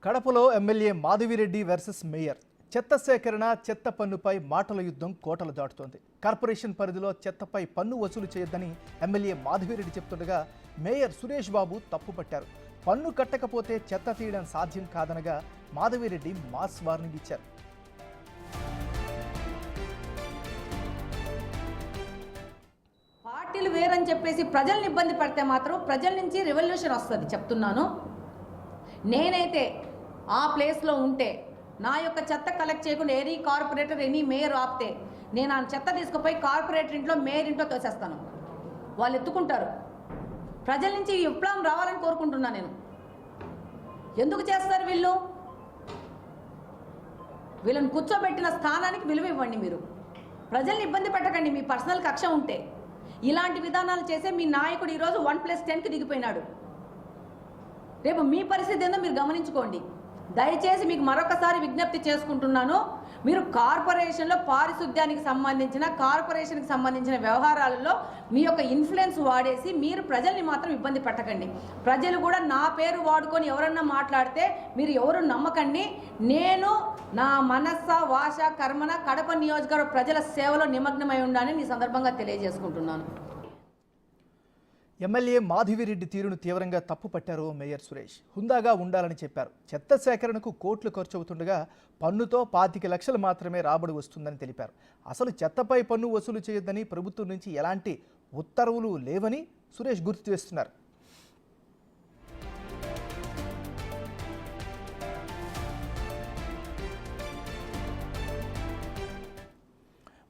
కడపలో MLA Madhavi Reddy versus mayor చెత్త సేకరణ చెత్త పన్నుపై మాటల యుద్ధం కోటలు దాటుతోంది. కార్పొరేషన్ పరిధిలో చెత్తపై పన్ను వసూలు చేయొద్దని ఎమ్మెల్యే మాధవిరెడ్డి చెప్తుండగా మేయర్ సురేష్ బాబు తప్పుపట్టారు. పన్ను కట్టకపోతే చెత్త తీయడం సాధ్యం కాదనగా మాధవిరెడ్డి మాస్ వార్నింగ్ ఇచ్చారు. పార్టీలు వేరని చెప్పేసి ప్రజల్ని ఇబ్బంది పడితే మాత్రం ప్రజల నుంచి రెవల్యూషన్ వస్తుంది చెప్తున్నాను. నేనైతే ఆ ప్లేస్లో ఉంటే నా యొక్క చెత్త కలెక్ట్ చేయకుండా ఎనీ కార్పొరేటర్ ఎనీ మేయర్ ఆపితే నేను ఆ చెత్త తీసుకుపోయి కార్పొరేటర్ ఇంట్లో మేయర్ ఇంట్లో తోసేస్తాను. వాళ్ళు ఎత్తుకుంటారు. ప్రజల నుంచి ఈ విప్లవం రావాలని కోరుకుంటున్నా. నేను ఎందుకు చేస్తారు వీళ్ళని కూర్చోబెట్టిన స్థానానికి విలువ ఇవ్వండి. మీరు ప్రజల్ని ఇబ్బంది పెట్టకండి. మీ పర్సనల్ కక్ష ఉంటే ఇలాంటి విధానాలు చేసే మీ నాయకుడు ఈరోజు 1+10కి దిగిపోయినాడు. రేపు మీ పరిస్థితి ఏందో మీరు గమనించుకోండి. దయచేసి మీకు మరొకసారి విజ్ఞప్తి చేసుకుంటున్నాను. మీరు కార్పొరేషన్లో పారిశుద్ధ్యానికి సంబంధించిన వ్యవహారాలలో మీ యొక్క ఇన్ఫ్లుయెన్స్ వాడేసి మీరు ప్రజల్ని మాత్రం ఇబ్బంది పెట్టకండి. ప్రజలు కూడా నా పేరు వాడుకొని ఎవరన్నా మాట్లాడితే మీరు ఎవరు నమ్మకండి. నేను నా మనస్స వాచ కర్మన కడప నియోజకవర్గ ప్రజల సేవలో నిమగ్నమై ఉండాలని ఈ సందర్భంగా తెలియజేసుకుంటున్నాను. ఎమ్మెల్యే మాధవిరెడ్డి తీరును తీవ్రంగా తప్పుపట్టారు మేయర్ సురేష్. హుందాగా ఉండాలని చెప్పారు. చెత్త సేకరణకు కోట్లు ఖర్చు అవుతుండగా పన్నుతో 25 లక్షలు మాత్రమే రాబడి వస్తుందని తెలిపారు. అసలు చెత్తపై పన్ను వసూలు చేయొద్దని ప్రభుత్వం నుంచి ఎలాంటి ఉత్తర్వులు లేవని సురేష్ గుర్తు చేస్తున్నారు.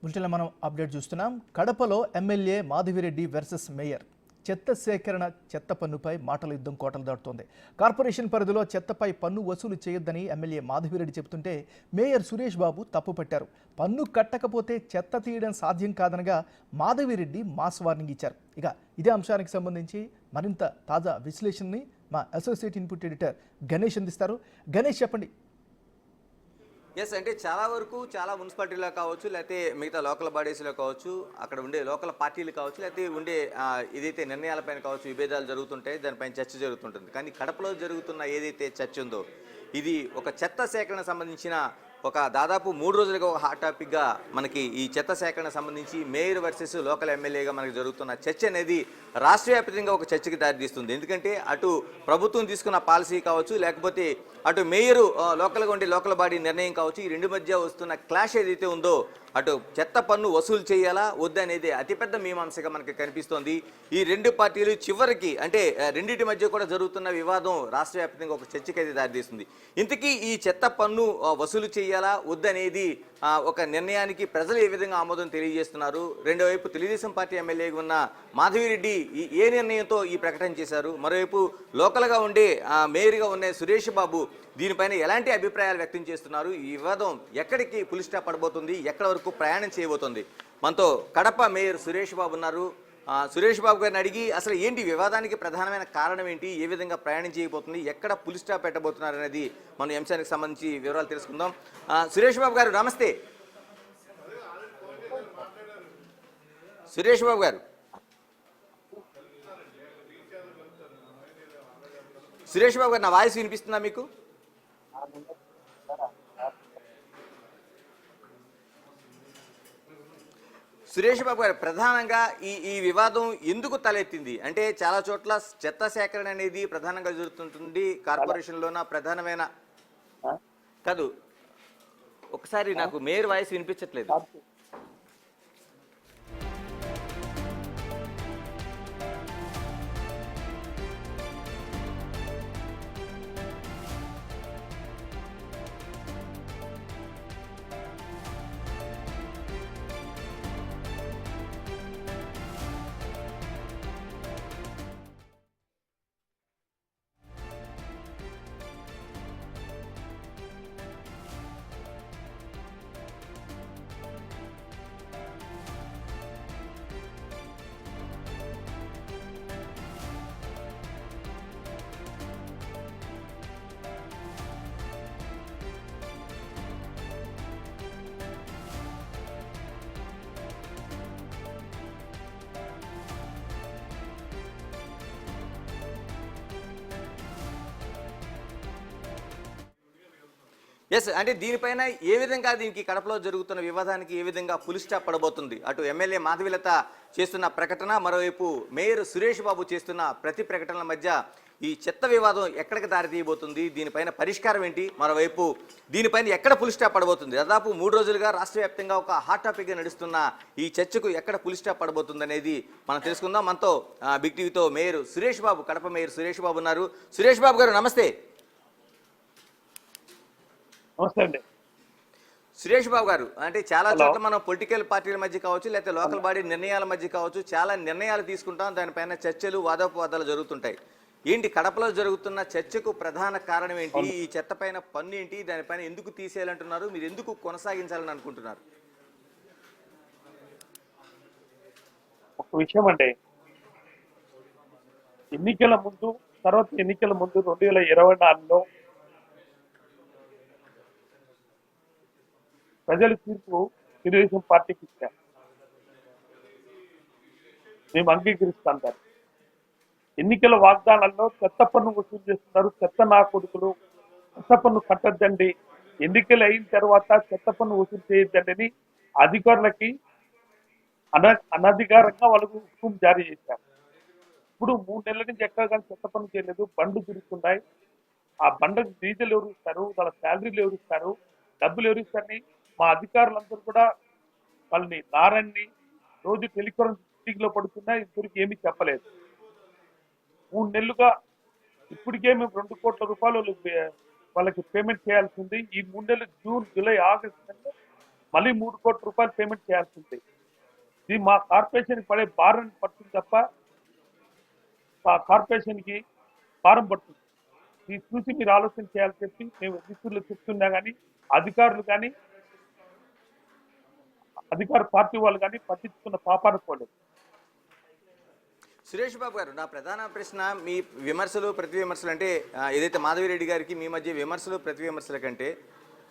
బులెటిన్లో మనం అప్డేట్ చూస్తున్నాం. కడపలో ఎమ్మెల్యే మాధవిరెడ్డి వర్సెస్ మేయర్ చెత్త సేకరణ చెత్త పన్నుపై మాటల యుద్ధం కోటలు దాటుతోంది. కార్పొరేషన్ పరిధిలో చెత్తపై పన్ను వసూలు చేయొద్దని ఎమ్మెల్యే మాధవిరెడ్డి చెబుతుంటే మేయర్ సురేష్ బాబు తప్పుపట్టారు. పన్ను కట్టకపోతే చెత్త తీయడం సాధ్యం కాదనగా మాధవిరెడ్డి మాస్ వార్నింగ్ ఇచ్చారు. ఇక ఇదే అంశానికి సంబంధించి మరింత తాజా విశ్లేషణని మా అసోసియేట్ ఇన్పుట్ ఎడిటర్ గణేష్ అందిస్తారు. గణేష్, చెప్పండి. అంటే చాలా మున్సిపాలిటీలో కావచ్చు, లేకపోతే మిగతా లోకల్ బాడీస్లో కావచ్చు, అక్కడ ఉండే లోకల్ పార్టీలు కావచ్చు, లేకపోతే ఉండే ఏదైతే నిర్ణయాలపైన కావచ్చు విభేదాలు జరుగుతుంటాయి, దానిపైన చర్చ జరుగుతుంటుంది. కానీ కడపలో జరుగుతున్న ఏదైతే చర్చ ఉందో ఇది ఒక చెత్త సేకరణ సంబంధించిన ఒక దాదాపు 3 రోజులుగా ఒక హాట్ టాపిక్గా మనకి ఈ చెత్త సేకరణ సంబంధించి మేయర్ వర్సెస్ లోకల్ ఎమ్మెల్యేగా మనకి జరుగుతున్న చర్చ అనేది రాష్ట్ర వ్యాప్తంగా ఒక చర్చకి దారితీస్తుంది. ఎందుకంటే అటు ప్రభుత్వం తీసుకున్న పాలసీ కావచ్చు, లేకపోతే అటు మేయరు లోకల్గా ఉండే లోకల్ బాడీ నిర్ణయం కావచ్చు, ఈ రెండు మధ్య వస్తున్న క్లాష్ ఏదైతే ఉందో అటు చెత్త పన్ను వసూలు చేయాలా వద్దనేది అతిపెద్ద మీమాంసగా మనకి కనిపిస్తోంది. ఈ రెండు పార్టీలు చివరికి అంటే రెండింటి మధ్య కూడా జరుగుతున్న వివాదం రాష్ట్ర వ్యాప్తంగా ఒక చర్చకి అయితే దారితీస్తుంది. ఇంతకీ ఈ చెత్త పన్ను వసూలు చేయాలా వద్దనేది ఒక నిర్ణయానికి ప్రజలు ఏ విధంగా ఆమోదం తెలియజేస్తున్నారు? రెండో వైపు తెలుగుదేశం పార్టీ ఎమ్మెల్యేగా ఉన్న మాధవిరెడ్డి ఏ నిర్ణయంతో ఈ ప్రకటన చేశారు? మరోవైపు లోకల్గా ఉండే మేయర్గా ఉన్న సురేష్ బాబు దీనిపైన ఎలాంటి అభిప్రాయాలు వ్యక్తం చేస్తున్నారు? ఈ వివాదం ఎక్కడికి పులి స్టాప్ పడబోతుంది, ఎక్కడి వరకు ప్రయాణం చేయబోతుంది? మనతో కడప మేయర్ సురేష్ బాబు ఉన్నారు. సురేష్ బాబు గారిని అడిగి అసలు ఏంటి వివాదానికి ప్రధానమైన కారణం ఏంటి, ఏ విధంగా ప్రయాణం చేయబోతుంది, ఎక్కడ పులి స్టాప్ పెట్టబోతున్నారు అనేది మనం అంశానికి సంబంధించి వివరాలు తెలుసుకుందాం. సురేష్ బాబు గారు నమస్తే. సురేష్ బాబు గారు, సురేష్ బాబు గారు నా వాయిస్ వినిపిస్తుందా మీకు? సురేష్ బాబు గారు, ప్రధానంగా ఈ వివాదం ఎందుకు తలెత్తింది అంటే చాలా చోట్ల చెత్త సేకరణ అనేది ప్రధానంగా జరుగుతుంటుంది. కార్పొరేషన్లోన ప్రధానమైన కాదు, ఒకసారి నాకు మేయర్ వాయిస్ వినిపించట్లేదు. ఎస్, అంటే దీనిపైన ఏ విధంగా దీనికి కడపలో జరుగుతున్న వివాదానికి ఏ విధంగా పులి స్టాప్ పడబోతుంది? అటు ఎమ్మెల్యే మాధవిలత చేస్తున్న ప్రకటన, మరోవైపు మేయర్ సురేష్ బాబు చేస్తున్న ప్రతి ప్రకటనల మధ్య ఈ చెత్త వివాదం ఎక్కడికి దారి తీయబోతుంది? దీనిపైన పరిష్కారం ఏంటి? మరోవైపు దీనిపైన ఎక్కడ పులి స్టాప్ పడబోతుంది? దాదాపు 3 రోజులుగా రాష్ట్ర వ్యాప్తంగా ఒక హాట్ టాపిక్గా నడుస్తున్న ఈ చర్చకు ఎక్కడ పులి స్టాప్ పడబోతుంది అనేది మనం తెలుసుకుందాం. మనతో big టీవీతో mayor Suresh Babu, Kadapa mayor Suresh Babu ఉన్నారు. సురేష్ బాబు గారు నమస్తే. నమస్తే అండి. సురేష్ బాబు గారు, అంటే చాలా చోట్ల మనం పొలిటికల్ పార్టీల మధ్య కావచ్చు, లేకపోతే లోకల్ బాడీ నిర్ణయాల మధ్య కావచ్చు, చాలా నిర్ణయాలు తీసుకుంటాం, దానిపైన చర్చలు వాదోపవాదాలు జరుగుతుంటాయి. ఏంటి కడపలో జరుగుతున్న చర్చకు ప్రధాన కారణం ఏంటి? ఈ చెత్త పైన పన్ను ఏంటి? దానిపైన ఎందుకు తీసేయాలంటున్నారు? మీరు ఎందుకు కొనసాగించాలని అనుకుంటున్నారు? ఒక విషయం అంటే ఎన్నికల ముందు, తర్వాత ఎన్నికల ముందు 2024లో ప్రజలు తీర్పు తెలుగుదేశం పార్టీకి ఇచ్చారు. మేము అంగీకరిస్తాం దాన్ని. ఎన్నికల వాగ్దానాల్లో చెత్త పన్ను వసూలు చేస్తున్నారు, చెత్త నా కొడుకులు, చెత్త పన్ను కట్టద్దండి, ఎన్నికలు అయిన తర్వాత చెత్త పన్ను వసూలు చేయొద్దండి అని అధికారులకి అనధికారంగా వాళ్ళకు హుకుం జారీ చేశారు. ఇప్పుడు 3 నెలల నుంచి ఎక్కడ కానీ చెత్త పన్ను చేయలేదు, బండ్లు తిరుగుతున్నాయి. ఆ బండకు డీజిల్ ఎవరు ఇస్తారు, వాళ్ళ శాలరీలు ఎవరు ఇస్తారు, డబ్బులు ఎవరు ఇస్తారని మా అధికారులందరూ కూడా వాళ్ళని నారాయణని రోజు టెలికాన్ఫరెన్స్ లో పడుతున్నా ఇప్పటికి ఏమీ చెప్పలేదు. 3 నెలలుగా ఇప్పటికే మేము 2 కోట్ల రూపాయలు వాళ్ళకి పేమెంట్ చేయాల్సింది. ఈ 3 నెలలు జూన్, జూలై, ఆగస్టు మళ్ళీ 3 కోట్ల రూపాయలు పేమెంట్ చేయాల్సింది. ఇది మా కార్పొరేషన్ పడే భారం పడుతుంది తప్ప ఆ కార్పొరేషన్కి భారం పడుతుంది. ఇది చూసి మీరు ఆలోచన చేయాలని చెప్పి మేము మిత్రులు చెప్తున్నా కానీ అధికారులు కానీ అధికార పార్టీ వాళ్ళు కానీ పట్టించుకున్న పాపాన పోలేదు. సురేష్ బాబు గారు, నా ప్రధాన ప్రశ్న, మీ విమర్శలు ప్రతి విమర్శలు అంటే ఏదైతే మాధవిరెడ్డి గారికి మీ మధ్య విమర్శలు ప్రతి విమర్శల కంటే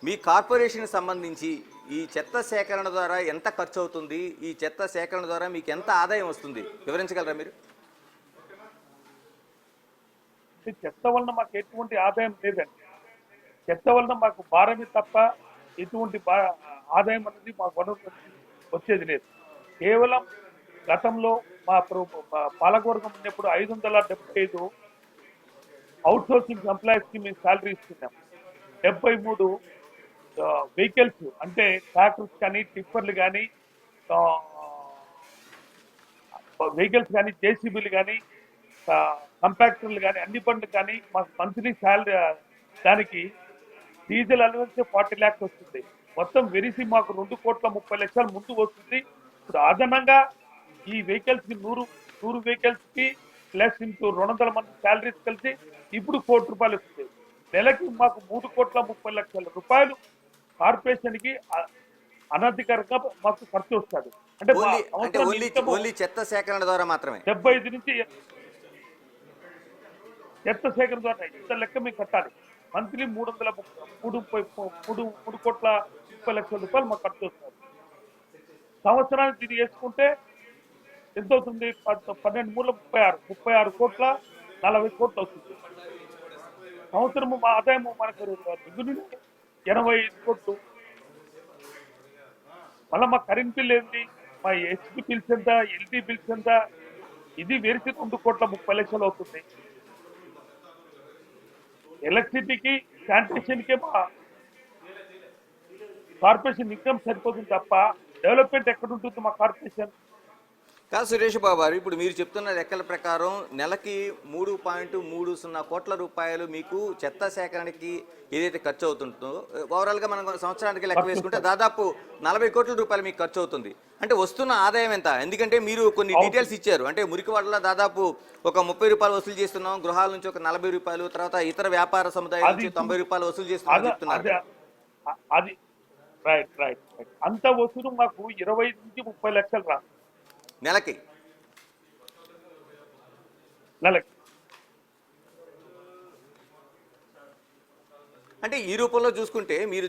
మీ కార్పొరేషన్ సంబంధించి ఈ చెత్త సేకరణ ద్వారా ఎంత ఖర్చు అవుతుంది? ఈ చెత్త సేకరణ ద్వారా మీకు ఎంత ఆదాయం వస్తుంది? వివరించగలరా మీరు? చెత్త వలన మాకు ఎటువంటి ఆదాయం లేదండి. చెత్త వలన మాకు భారమే తప్ప ఎటువంటి ఆదాయం అనేది మాకు వనరు వచ్చేది లేదు. కేవలం గతంలో మా పాలకవర్గం ఉన్నప్పుడు 575 అవుట్ సోర్సింగ్ ఎంప్లాయీస్ కి మేము శాలరీ ఇస్తున్నాం. 73 వెహికల్స్ అంటే ట్రాక్టర్స్ కానీ, టిప్పర్లు కానీ, వెహికల్స్ కానీ, జేసీబీలు కానీ, కంపాక్టర్లు కానీ, అన్ని బండ్లు కానీ మాకు మంత్లీ శాలరీ, దానికి డీజిల్ అలవెన్స్ 40 lakhs వస్తుంది. మొత్తం వెరిసి మాకు 2,30,00,000 ముందు వస్తుంది. ఇప్పుడు అదనంగా ఈ వెహికల్స్ కి 100 వెహికల్స్ కి ప్లస్ ఇంటూ 200 మంది శాలరీస్ కలిసి ఇప్పుడు 1 కోటి రూపాయలు వస్తుంది. నెలకి మాకు 3,30,00,000 రూపాయలు కార్పొరేషన్ కి అనధికారంగా మాకు ఖర్చు వస్తుంది. అంటే ఓన్లీ చెత్త సేకరణ ద్వారా మాత్రమే 75 నుంచి చెత్త సేకరణ ద్వారా ఇంత లెక్క మేము కట్టాలి. మంత్లీ 3,30,00,000 రూపాయలు మాకు ఖర్చు వస్తుంది. సంవత్సరానికి ఇది వేసుకుంటే ఎంత అవుతుంది? 12 36 కోట్ల 40 కోట్లు అవుతుంది. సంవత్సరము మా ఆదాయము మనకు దిగులు 85 కోట్లు. మళ్ళీ మా కరెంట్ బిల్ ఏంటి, మా ఎస్టీ బిల్స్ ఎంత, ఎల్టీ బిల్స్ ఎంత, ఇది వేసి 2,30,00,000 అవుతుంది. ఎలక్ట్రిసిటీకి, శానిటేషన్కి మా కార్పొరేషన్ ఇన్కమ్ సరిపోతుంది తప్ప డెవలప్మెంట్ ఎక్కడ ఉంటుంది మా కార్పొరేషన్? కాదు సురేష్ బాబు గారు, ఇప్పుడు మీరు చెప్తున్న లెక్కల ప్రకారం నెలకి 3.30 కోట్ల రూపాయలు మీకు చెత్త సేకరణకి ఏదైతే ఖర్చు అవుతుందో, ఓవరాల్గా మనం సంవత్సరానికి లెక్క వేసుకుంటే దాదాపు 40 కోట్ల రూపాయలు మీకు ఖర్చు అవుతుంది. అంటే వస్తున్న ఆదాయం ఎంత? ఎందుకంటే మీరు కొన్ని డీటెయిల్స్ ఇచ్చారు. అంటే మురికివాడలో దాదాపు ఒక 30 రూపాయలు వసూలు చేస్తున్నాం, గృహాల నుంచి ఒక 40 రూపాయలు, తర్వాత ఇతర వ్యాపార సముదాయం నుంచి 90 రూపాయలు వసూలు చేస్తున్నాం చెప్తున్నారు. అది రైట్. అంత వసూలు మాకు 25 నుంచి 30 లక్షలు రా నెలకి. అంటే ఈ రూపంలో చూసుకుంటే మీరు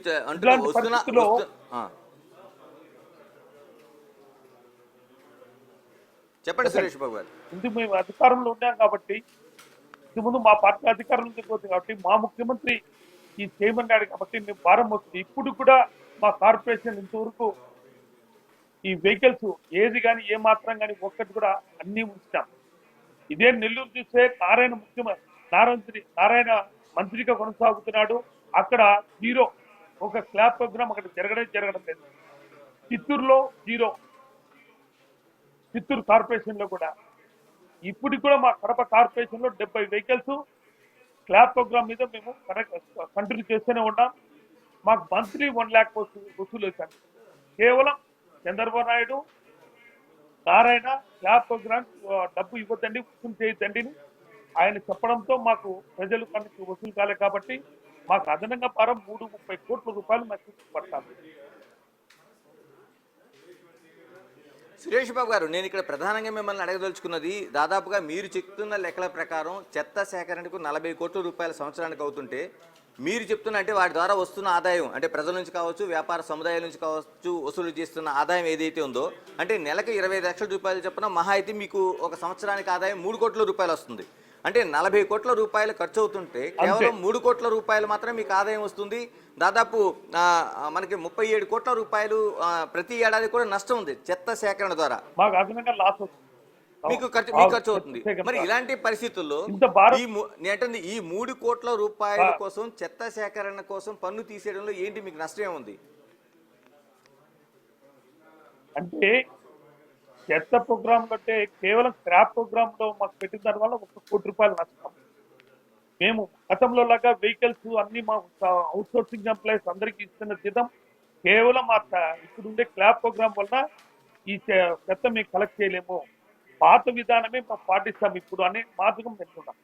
చెప్పండి సురేష్ బాబు గారు. ఇందుకు మేము అధికారంలో ఉన్నాం కాబట్టి, ఇంతకు ముందు మా పార్టీ అధికారంలో పోతుంది కాబట్టి మా ముఖ్యమంత్రి ఈ చేయమన్నాడు కాబట్టి మేము భారం వస్తుంది. ఇప్పుడు కూడా మా కార్పొరేషన్ ఇంతవరకు ఈ వెహికల్స్ ఏది కానీ ఏ మాత్రం కానీ ఒక్కటి కూడా అన్ని ఉంచాం. ఇదే నెల్లూరు చూస్తే నారాయణ మంత్రిగా కొనసాగుతున్నాడు. అక్కడ జీరో, ఒక క్లాప్ ప్రోగ్రామ్ అక్కడ జరగడం లేదు. చిత్తూరులో జీరో, చిత్తూరు కార్పొరేషన్ లో కూడా. ఇప్పుడు కూడా మా కడప కార్పొరేషన్ లో 70 వెహికల్స్ క్లాప్ ప్రోగ్రామ్ మీద మేము కంటిన్యూ చేస్తూనే ఉన్నాం. మాకు మంత్లీ 1 lakh వసూలు వేశాను. కేవలం చంద్రబాబు నాయుడు, నారాయణ క్లాప్ ప్రోగ్రామ్ డబ్బు ఇవ్వద్దండి, వసూలు చేయొద్దండి ఆయన చెప్పడంతో మాకు ప్రజలు కనుక వసూలు కాలే కాబట్టి మాకు అదనంగా భారం 30 కోట్ల రూపాయలు మాకు పడతాము. సురేష్ బాబు గారు, నేను ఇక్కడ ప్రధానంగా మిమ్మల్ని అడగదలుచుకున్నది, దాదాపుగా మీరు చెప్తున్న లెక్కల ప్రకారం చెత్త సేకరణకు 40 కోట్ల రూపాయల సంవత్సరానికి అవుతుంటే, మీరు చెప్తున్న అంటే వాటి ద్వారా వస్తున్న ఆదాయం, అంటే ప్రజల నుంచి కావచ్చు, వ్యాపార సముదాయాల నుంచి కావచ్చు, వసూలు చేస్తున్న ఆదాయం ఏదైతే ఉందో, అంటే నెలకు 25 లక్షల రూపాయలు చెప్పిన మహా అయితే మీకు ఒక సంవత్సరానికి ఆదాయం 3 కోట్ల రూపాయలు వస్తుంది. అంటే 40 కోట్ల రూపాయలు ఖర్చు అవుతుంటే కేవలం 3 కోట్ల రూపాయలు మాత్రమే మీకు ఆదాయం వస్తుంది. దాదాపు మనకి 37 కోట్ల రూపాయలు ప్రతి ఏడాది కూడా నష్టం ఉంది చెత్త సేకరణ ద్వారా. మాకు అదనంగా లాస్ వస్తుంది, మీకు ఖర్చు అవుతుంది. మరి ఇలాంటి పరిస్థితుల్లో ఈ 3 కోట్ల రూపాయల కోసం చెత్త సేకరణ కోసం పన్ను తీసేయడంలో ఏంటి మీకు నష్టం ఏముంది? అంటే చెత్త ప్రోగ్రామ్ కంటే కేవలం స్క్రాప్ ప్రోగ్రామ్ లో మాకు పెట్టిన దాని వల్ల 1 కోటి రూపాయలు నష్టం. మేము గతంలో లాగా వెహికల్స్ అన్ని మా అవుట్ సోర్సింగ్ ఎంప్లాయీస్ అందరికీ ఇస్తున్న జీతం కేవలం ఇప్పుడు ఉండే క్లాప్ ప్రోగ్రామ్ వల్ల ఈ చెత్త మేము కలెక్ట్ చేయలేము, పాత విధానమే పాటిస్తాం ఇప్పుడు అనే మార్గం పెట్టుకున్నాం.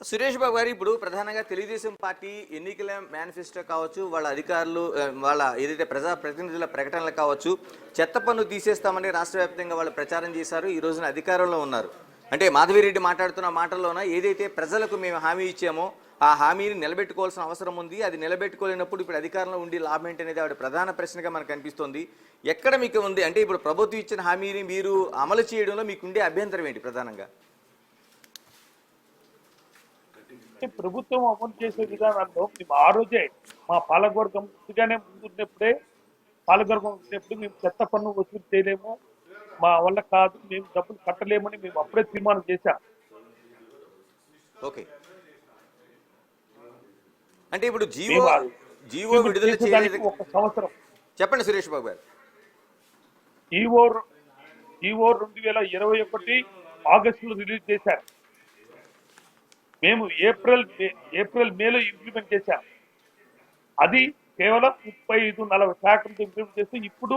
సురేష్ బాబు గారు, ఇప్పుడు ప్రధానంగా తెలుగుదేశం పార్టీ ఎన్నికల మేనిఫెస్టో కావచ్చు, వాళ్ళ అధికారులు వాళ్ళ ఏదైతే ప్రజాప్రతినిధుల ప్రకటనలు కావచ్చు, చెత్త పన్ను తీసేస్తామని రాష్ట్ర వ్యాప్తంగా వాళ్ళు ప్రచారం చేశారు. ఈ రోజున అధికారంలో ఉన్నారు. అంటే మాధవిరెడ్డి మాట్లాడుతున్న మాటల్లోన ఏదైతే ప్రజలకు మేము హామీ ఇచ్చామో ఆ హామీని నిలబెట్టుకోవాల్సిన అవసరం ఉంది. అది నిలబెట్టుకోలేనప్పుడు ఇప్పుడు అధికారంలో ఉండి లాభం ఏంటి అనేది ఆవిడ ప్రధాన ప్రశ్నగా మనకు కనిపిస్తోంది. ఎక్కడ మీకు ఉంది అంటే ఇప్పుడు ప్రభుత్వం ఇచ్చిన హామీని మీరు అమలు చేయడంలో మీకు ఉండే అభ్యంతరం ఏంటి ప్రధానంగా? ప్రభుత్వం అమలు చేసే విధానాల్లో మేము ఆ రోజే మా పాలకవర్గం ముందుగానే ముందున్నప్పుడే పాలకవర్గం ఉన్నప్పుడు మేము చెత్త పన్ను వసూలు చేయలేము, మా వల్ల కాదు, మేము డబ్బులు కట్టలేమని మేము అప్పుడే తీర్మానం చేశాం. ఓకే, అంటే ఇప్పుడు జీవో విడుదల చేయలేదు. ఒక సంవత్సరం చెప్పండి సురేష్ బాబు గారు. జీవో 2021 ఆగస్టులో రిలీజ్ చేశారు. మేము ఏప్రిల్ మేలో ఇంప్లిమెంట్ చేశాం. అది కేవలం 35-40 ట్రాక్టర్లతో ఇంప్లిమెంట్ చేస్తే ఇప్పుడు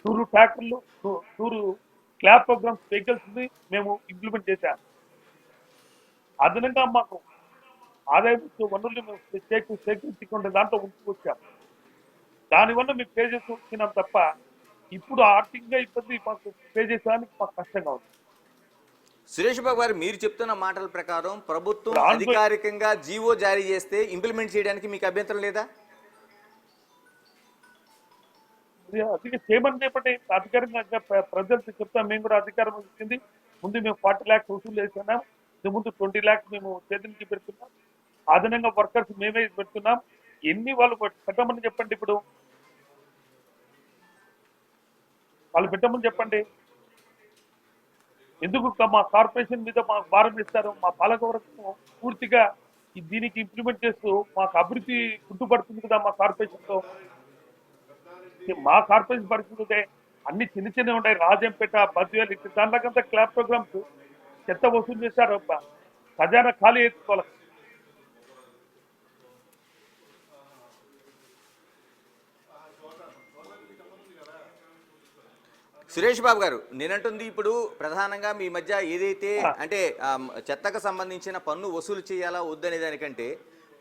100 ట్రాక్టర్లు 100 క్లాప్ ప్రోగ్రామ్స్ వెహికల్స్ మేము ఇంప్లిమెంట్ చేశాం. అదనంగా మాకు ఆదాయం వనరులు మేము సేకరించుకుంటే దాంట్లో ఉంచుకొచ్చాం. దానివల్ల మేము పే చేసి వచ్చినాం తప్ప ఇప్పుడు ఆర్థికంగా ఇబ్బంది మాకు పే చేసేదానికి మాకు కష్టంగా ఉంది. సురేష్ బాబు గారు, మీరు చెప్తున్న మాటల ప్రకారం ప్రభుత్వం అధికారికంగా జీవో జారీ చేస్తే ఇంప్లిమెంట్ చేయడానికి మీకు అభ్యంతరం లేదా? అందుకే చేయమని చెప్పండి, అధికారంగా ప్రజలకు చెప్తాం. మేము కూడా అధికారం ఇచ్చింది. ముందు మేము 40 lakhs వసూలు చేస్తున్నాం, ముందు 20 lakhs మేము చేతి నుంచి పెడుతున్నాం. అదనంగా వర్కర్స్ మేమే పెడుతున్నాం. ఎన్ని వాళ్ళు పెట్టమని చెప్పండి, ఇప్పుడు వాళ్ళు పెట్టమని చెప్పండి. ఎందుకు మా కార్పొరేషన్ మీద మాకు భారం ఇస్తారు? మా పాలకవర్గం పూర్తిగా దీనికి ఇంప్లిమెంట్ చేస్తూ మాకు అభివృద్ధి గుర్తుపడుతుంది కదా మా కార్పొరేషన్తో. మా కార్పొరేషన్ పరిస్థితి అన్ని చిన్న ఉన్నాయి. రాజంపేట, బద్వేలు ఇట్లా దాంట్లోకంతా క్లాప్ ప్రోగ్రామ్స్ చెత్త వసూలు చేశారు. ఖజానా ఖాళీ ఎత్తుకోవాలి. సురేష్ బాబు గారు, నేనంటుంది ఇప్పుడు ప్రధానంగా మీ మధ్య ఏదైతే అంటే చెత్తకు సంబంధించిన పన్ను వసూలు చేయాలా వద్దనే దానికంటే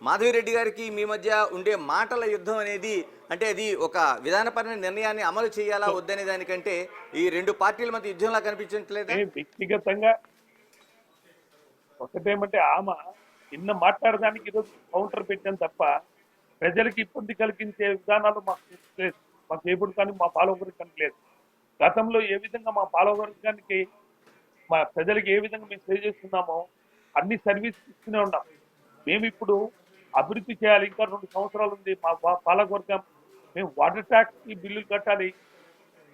మాధవిరెడ్డి గారికి మీ మధ్య ఉండే మాటల యుద్ధం అనేది, అంటే అది ఒక విధానపరమైన నిర్ణయాన్ని అమలు చేయాలా వద్దనే దానికంటే ఈ 2 పార్టీల మధ్య యుద్ధంలా కనిపించట్లేదు. వ్యక్తిగతంగా ఒకటేమంటే ఆమె నిన్న మాట్లాడడానికి ఈరోజు కౌంటర్ పెట్టాను తప్ప ప్రజలకు ఇబ్బంది కలిగించే విధానాలు మాకు లేదు. మాకు ఎప్పుడు కానీ మా పాలకవర్గానికి లేదు. గతంలో ఏ విధంగా మా పాలకవర్గానికి మా ప్రజలకు ఏ విధంగా మేము సేవ చేస్తున్నామో అన్ని సర్వీస్ ఇస్తూనే ఉన్నాం. మేము ఇప్పుడు అభివృద్ధి చేయాలి. ఇంకా 2 సంవత్సరాలు ఉంది మా పాలకవర్గం. మేము వాటర్ ట్యాక్స్ కి బిల్లులు కట్టాలి.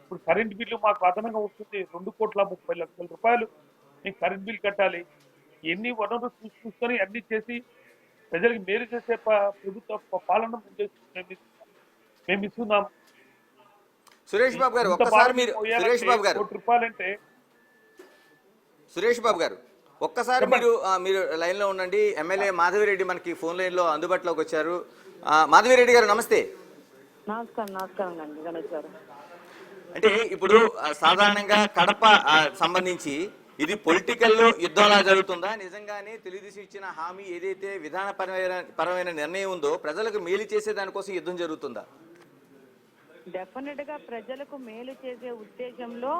ఇప్పుడు కరెంట్ బిల్లు మాకు అదనంగా వస్తుంది 2,30,00,000 రూపాయలు. మేము కరెంట్ బిల్ కట్టాలి. ఎన్ని వనరులు చూసుకొని అన్ని చేసి ప్రజలకు మేలు చేసే ప్రభుత్వ పాలన మేము ఇస్తున్నాం. సురేష్ బాబు గారు ఇంత ఒక్కసారి బాగా మీరు పోయాలంటే సురేష్ బాబు గారు 1 కోటి రూపాయలంటే సురేష్ బాబు గారు ఒక్కసారి మీరు లైన్లో ఉండండి. ఎమ్మెల్యే మాధవిరెడ్డి మనకి ఫోన్ లైన్లో అందుబాటులోకి వచ్చారు. మాధవిరెడ్డి గారు నమస్తే. నమస్కారం అండి గణేష్ గారు. అంటే ఇప్పుడు సాధారణంగా కడప సంబంధించి ఇది పొలిటికల్ యుద్ధంలా జరుగుతుందా, నిజంగానే తెలుగుదేశం ఇచ్చిన హామీ ఏదైతే విధానపరమైన నిర్ణయం ఉందో ప్రజలకు మేలు చేసే దానికోసం యుద్ధం జరుగుతుందా? డెఫినెట్ గా ప్రజలకు మేలు చేసే ఉద్దేశంలో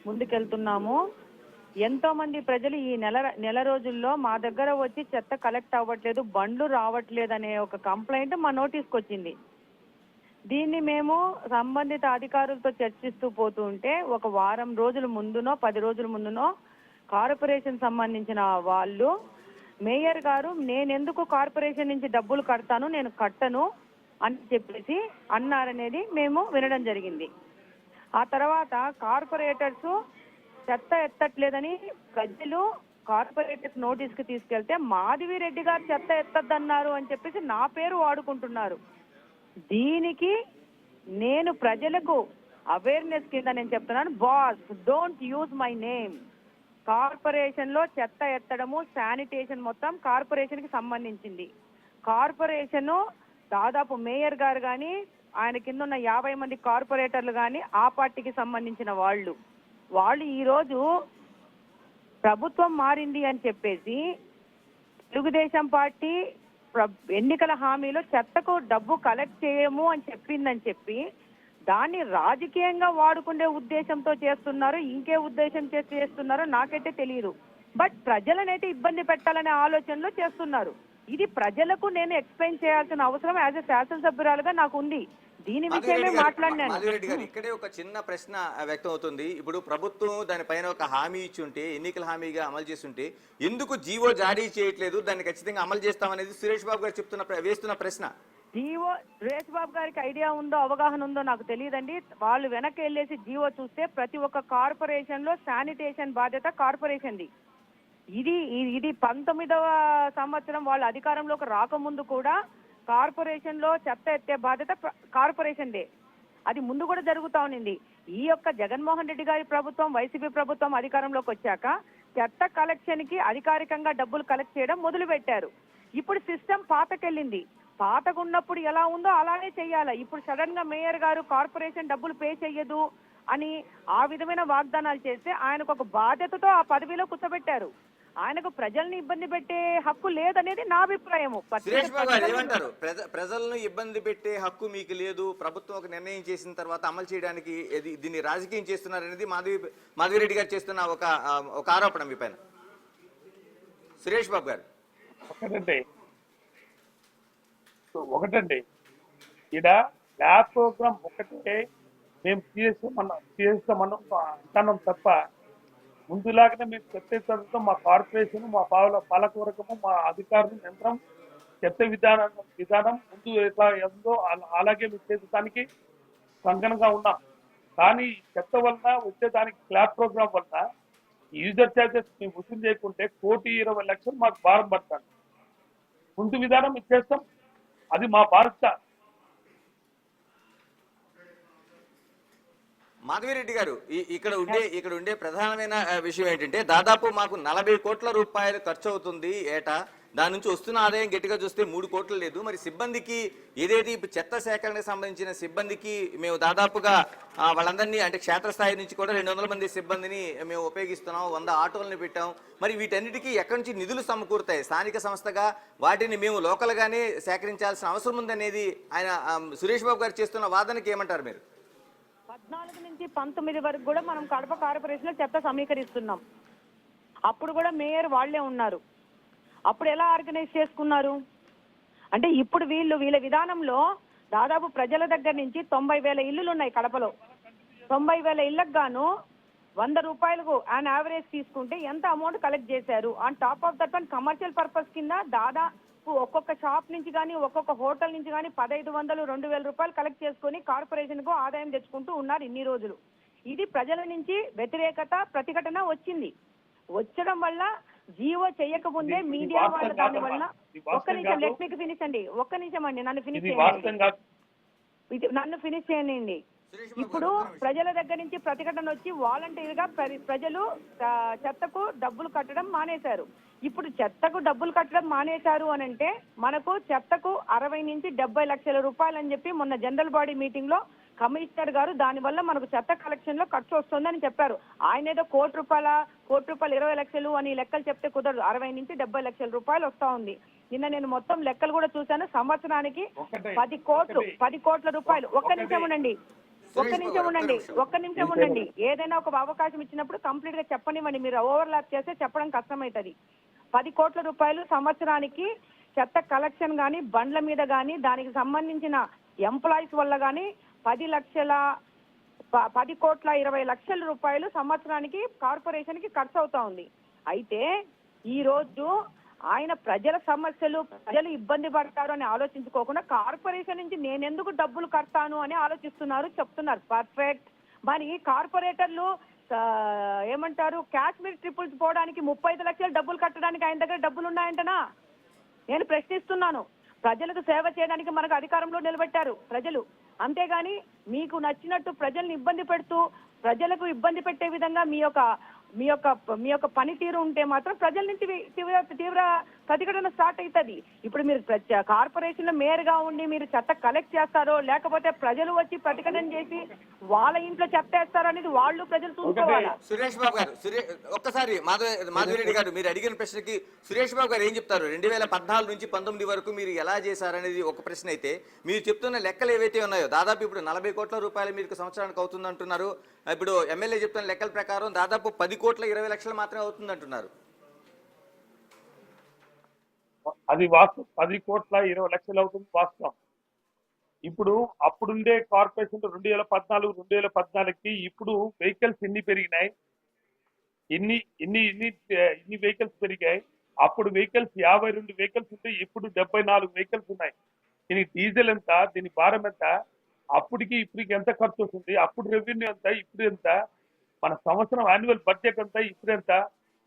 ముందుకెళ్తున్నాము. ఎంతో మంది ప్రజలు ఈ నెల రోజుల్లో మా దగ్గర వచ్చి చెత్త కలెక్ట్ అవ్వట్లేదు, బండ్లు రావట్లేదు అనే ఒక కంప్లైంట్ మా నోటీస్కి వచ్చింది. దీన్ని మేము సంబంధిత అధికారులతో చర్చిస్తూ పోతూ ఉంటే ఒక వారం రోజుల ముందునో 10 రోజుల ముందునో కార్పొరేషన్ సంబంధించిన వాళ్ళు మేయర్ గారు నేనెందుకు కార్పొరేషన్ నుంచి డబ్బులు కడతాను, నేను కట్టను అని చెప్పేసి అన్నారనేది మేము వినడం జరిగింది. ఆ తర్వాత కార్పొరేటర్స్ చెత్త ఎత్తట్లేదని ప్రజలు కార్పొరేటర్స్ నోటీస్కి తీసుకెళ్తే మాధవిరెడ్డి గారు చెత్త ఎత్తద్దన్నారు అని చెప్పేసి నా పేరు వాడుకుంటున్నారు. దీనికి నేను ప్రజలకు అవేర్నెస్ కింద నేను చెప్తున్నాను, boss don't use my name. Corporation లో చెత్త ఎత్తడము శానిటేషన్ మొత్తం కార్పొరేషన్ కి సంబంధించింది. కార్పొరేషన్ దాదాపు మేయర్ గారు కానీ ఆయన కింద ఉన్న 50 మంది కార్పొరేటర్లు కానీ ఆ పార్టీకి సంబంధించిన వాళ్ళు ఈరోజు ప్రభుత్వం మారింది అని చెప్పేసి తెలుగుదేశం పార్టీ ఎన్నికల హామీలో చెత్తకు డబ్బు కలెక్ట్ చేయము అని చెప్పిందని చెప్పి దాన్ని రాజకీయంగా వాడుకునే ఉద్దేశంతో చేస్తున్నారు. ఇంకే ఉద్దేశం చేస్తున్నారో నాకైతే తెలియదు. బట్ ప్రజలనైతే ఇబ్బంది పెట్టాలనే ఆలోచనలో చేస్తున్నారు. ఇది ప్రజలకు నేను ఎక్స్ప్లెయిన్ చేయాల్సిన అవసరం యాజ్ ఎ శాసనసభ్యురాలుగా నాకు ఉంది. దీని విషయమే మాట్లాడినాను. మాధవిరెడ్డి గారు ఇక్కడే ఒక చిన్న ప్రశ్న వ్యక్తం అవుతుంది. ఇప్పుడు ప్రభుత్వం దానిపైన ఒక హామీ ఇచ్చి ఉంటే, ఎన్నికల హామీగా అమలు చేస్తుంటే ఎందుకు జీవో జారీ చేయట్లేదు, దాన్ని ఖచ్చితంగా అమలు చేస్తామనేది సురేష్ బాబు గారు వేస్తున్న ప్రశ్న. జీవో సురేష్ బాబు గారికి ఐడియా ఉందో అవగాహన ఉందో నాకు తెలియదండి. వాళ్ళు వెనక్కి వెళ్ళేసి జీవో చూస్తే ప్రతి ఒక్క కార్పొరేషన్ లో శానిటేషన్ బాధ్యత కార్పొరేషన్ది. ఇది 19వ సంవత్సరం వాళ్ళ అధికారంలోకి రాకముందు కూడా కార్పొరేషన్ లో చెత్త ఎత్తే బాధ్యత కార్పొరేషన్దే. అది ముందు కూడా జరుగుతా ఉన్నింది. ఈ యొక్క జగన్మోహన్ రెడ్డి గారి ప్రభుత్వం, వైసీపీ ప్రభుత్వం అధికారంలోకి వచ్చాక చెత్త కలెక్షన్ కి అధికారికంగా డబ్బులు కలెక్ట్ చేయడం మొదలు పెట్టారు. ఇప్పుడు సిస్టమ్ పాతకెళ్ళింది. పాతకున్నప్పుడు ఎలా ఉందో అలానే చెయ్యాలి. ఇప్పుడు సడన్ గా మేయర్ గారు కార్పొరేషన్ డబ్బులు పే చెయ్యదు అని ఆ విధమైన వాగ్దానాలు చేస్తే ఆయనకు ఒక బాధ్యతతో ఆ పదవిలో కూర్చోబెట్టారు. ఆయనకు ప్రజల్ని ఇబ్బంది పెట్టే హక్కు లేదనేది నా అభిప్రాయము. ఏమంటారు? ప్రజలను ఇబ్బంది పెట్టే హక్కు మీకు లేదు, ప్రభుత్వం ఒక నిర్ణయం చేసిన తర్వాత అమలు చేయడానికి దీన్ని రాజకీయం చేస్తున్నారనేది మాధవిరెడ్డి గారు చేస్తున్న ఒక ఆరోపణ మీ పైన. సురేష్ బాబు గారు ఒకటండి ఈడ ల్యాబ్ ప్రోగ్రామ్ ఒకటే మేము చేస్తామన్నాం అంటున్నాం తప్ప ముందులాగానే మేము చెత్త మా కార్పొరేషన్, మా పాలకవర్గము, మా అధికారులు యంత్రం చెత్త విధానం ముందు ఎట్లా ఉందో అలాగే మేము చేసేదానికి సంగనంగా ఉన్నాం. కానీ చెత్త వలన వచ్చేదానికి ల్యాబ్ ప్రోగ్రామ్ వలన యూజర్ ఛార్జెస్ మేము వసూలు చేయకుంటే 1,20,00,000 మాకు భారం పడతాను. ముందు విధానం ఇచ్చేస్తాం, అది మా బాధ్యత. మాధవిరెడ్డి గారు ఇక్కడ ఉండే ప్రధానమైన విషయం ఏంటంటే దాదాపు మాకు 40 కోట్ల రూపాయలు ఖర్చు అవుతుంది ఏటా. దాని నుంచి వస్తున్న ఆదాయం గట్టిగా చూస్తే 3 కోట్లు లేదు. మరి సిబ్బందికి ఏదైతే చెత్త సేకరణకు సంబంధించిన సిబ్బందికి మేము దాదాపుగా వాళ్ళందరినీ అంటే క్షేత్రస్థాయి నుంచి కూడా 200 మంది సిబ్బందిని మేము ఉపయోగిస్తున్నాం, 100 ఆటోలను పెట్టాం. మరి వీటన్నిటికీ ఎక్కడి నుంచి నిధులు సమకూరుతాయి? స్థానిక సంస్థగా వాటిని మేము లోకల్గానే సేకరించాల్సిన అవసరం ఉందనేది ఆయన సురేష్ బాబు గారు చేస్తున్న వాదనకి ఏమంటారు మీరు? 14 నుంచి 19 వరకు కూడా మనం కడప కార్పొరేషన్ లో చెత్త సమీకరిస్తున్నాం. అప్పుడు కూడా మేయర్ వాళ్లే ఉన్నారు. అప్పుడు ఎలా ఆర్గనైజ్ చేసుకున్నారు అంటే ఇప్పుడు వీళ్ళ విధానంలో దాదాపు ప్రజల దగ్గర నుంచి 90,000 ఇల్లులు ఉన్నాయి కడపలో. 90,000 ఇళ్లకు గాను 100 రూపాయలకు ఆన్ యావరేజ్ తీసుకుంటే ఎంత అమౌంట్ కలెక్ట్ చేశారు? On top of that one commercial purpose కింద ఒక్కొక్క షాప్ నుంచి కానీ ఒక్కొక్క హోటల్ నుంచి కానీ 1500 2000 రూపాయలు కలెక్ట్ చేసుకుని కార్పొరేషన్ కు ఆదాయం తెచ్చుకుంటూ ఉన్నారు ఇన్ని రోజులు. ఇది ప్రజల నుంచి వ్యతిరేకత ప్రతిఘటన వచ్చింది. వచ్చడం వల్ల జీవో చేయకముందే ఇది మీడియా వాస్తవం వాళ్ళ దాని కాదమ్మా. వల్ల ఇది ఒక్క వాస్తవం నిమిషం కాదు. లెట్ మీ ఫినిష్ అండి, ఒక్క నిమిషం అండి, నన్ను ఫినిష్ ఇది చేయండి, వాస్తవం కాదు. నన్ను ఫినిష్ చేయండి. సురేష్ బాబు ఇప్పుడు గారు, ఒక్క నిమిషం. ప్రజల దగ్గర నుంచి ప్రతిఘటన వచ్చి వాలంటీర్ గా ప్రజలు చెత్తకు డబ్బులు కట్టడం మానేశారు. ఇప్పుడు చెత్తకు డబ్బులు కట్టడం మానేశారు అని అంటే మనకు చెత్తకు 60 నుంచి 70 లక్షల రూపాయలు అని చెప్పి మొన్న జనరల్ బాడీ మీటింగ్ లో కమిషనర్ గారు దానివల్ల మనకు చెత్త కలెక్షన్ లో ఖర్చు వస్తుందని చెప్పారు. ఆయన ఏదో కోటి రూపాయలు 20 లక్షలు అని లెక్కలు చెప్తే కుదరదు. 60 నుంచి 70 లక్షల రూపాయలు వస్తా ఉంది. నిన్న నేను మొత్తం లెక్కలు కూడా చూశాను. సంవత్సరానికి 10 కోట్ల రూపాయలు. ఒక్క నిమిషం ఉండండి, ఒక్క నిమిషం ఉండండి. ఏదైనా ఒక అవకాశం ఇచ్చినప్పుడు కంప్లీట్ గా చెప్పనివ్వండి. మీరు ఓవర్లాప్ చేస్తే చెప్పడం కష్టమవుతుంది. 10 కోట్ల రూపాయలు సంవత్సరానికి చెత్త కలెక్షన్ గానీ, బండ్ల మీద గానీ, దానికి సంబంధించిన ఎంప్లాయీస్ వల్ల గానీ 10 కోట్ల 20 లక్షల రూపాయలు సంవత్సరానికి కార్పొరేషన్ కి ఖర్చు అవుతా ఉంది. అయితే ఈ రోజు ఆయన ప్రజల సమస్యలు, ప్రజలు ఇబ్బంది పడతారు అని ఆలోచించుకోకుండా కార్పొరేషన్ నుంచి నేనెందుకు డబ్బులు కడతాను అని ఆలోచిస్తున్నారు, చెప్తున్నారు. పర్ఫెక్ట్. మరి కార్పొరేటర్లు ఏమంటారు, కాశ్మీర్ ట్రిపుల్స్ పోవడానికి 35 లక్షలు డబ్బులు కట్టడానికి ఆయన దగ్గర డబ్బులు ఉన్నాయంటనా? నేను ప్రశ్నిస్తున్నాను. ప్రజలకు సేవ చేయడానికి మనకు అధికారంలో నిలబెట్టారు ప్రజలు. అంతేగాని మీకు నచ్చినట్టు ప్రజల్ని ఇబ్బంది పెడుతూ, ప్రజలకు ఇబ్బంది పెట్టే విధంగా మీ యొక్క పనితీరు ఉంటే మాత్రం ప్రజల నుంచి తీవ్ర ప్రతిఘటన స్టార్ట్ అవుతుంది. ఇప్పుడు మీరు కార్పొరేషన్ లో మేయర్ గా ఉండి మీరు చెత్త కలెక్ట్ చేస్తారో, లేకపోతే ప్రజలు వచ్చి ప్రతిఘటన చేసి వాళ్ళ ఇంట్లో చెత్త వేస్తారో అనేది వాళ్ళు ప్రజలు చూసుకోవాలి. సురేష్ బాబు గారు, ఒక్కసారి మాధవిరెడ్డి గారు మీరు అడిగిన ప్రశ్నకి సురేష్ బాబు గారు ఏం చెప్తారు? 2014 నుంచి 19 వరకు మీరు ఎలా చేశారనేది ఒక ప్రశ్న అయితే, మీరు చెప్తున్న లెక్కలు ఏవైతే ఉన్నాయో దాదాపు ఇప్పుడు 40 కోట్ల రూపాయలు మీకు సంవత్సరానికి అవుతుంది అంటున్నారు. ఇప్పుడు ఎమ్మెల్యే చెప్తున్న లెక్కల ప్రకారం దాదాపు 10 కోట్ల 20 లక్షలు మాత్రమే అవుతుంది అంటున్నారు. అది వాస్తవం. 10 కోట్ల 20 లక్షలు అవుతుంది వాస్తవం. ఇప్పుడు అప్పుడుండే కార్పొరేషన్ 2014 2014కి ఇప్పుడు వెహికల్స్ ఎన్ని పెరిగినాయి, ఎన్ని వెహికల్స్ పెరిగాయి. అప్పుడు వెహికల్స్ 52 వెహికల్స్ ఉంటే ఇప్పుడు 74 వెహికల్స్ ఉన్నాయి. దీనికి డీజిల్ ఎంత, దీని భారం ఎంత, అప్పటికి ఇప్పటికి ఎంత ఖర్చు వస్తుంది, అప్పుడు రెవెన్యూ ఎంత, ఇప్పుడు ఎంత, మన సంవత్సరం యాన్యువల్ బడ్జెట్ ఎంత, ఇప్పుడు ఎంత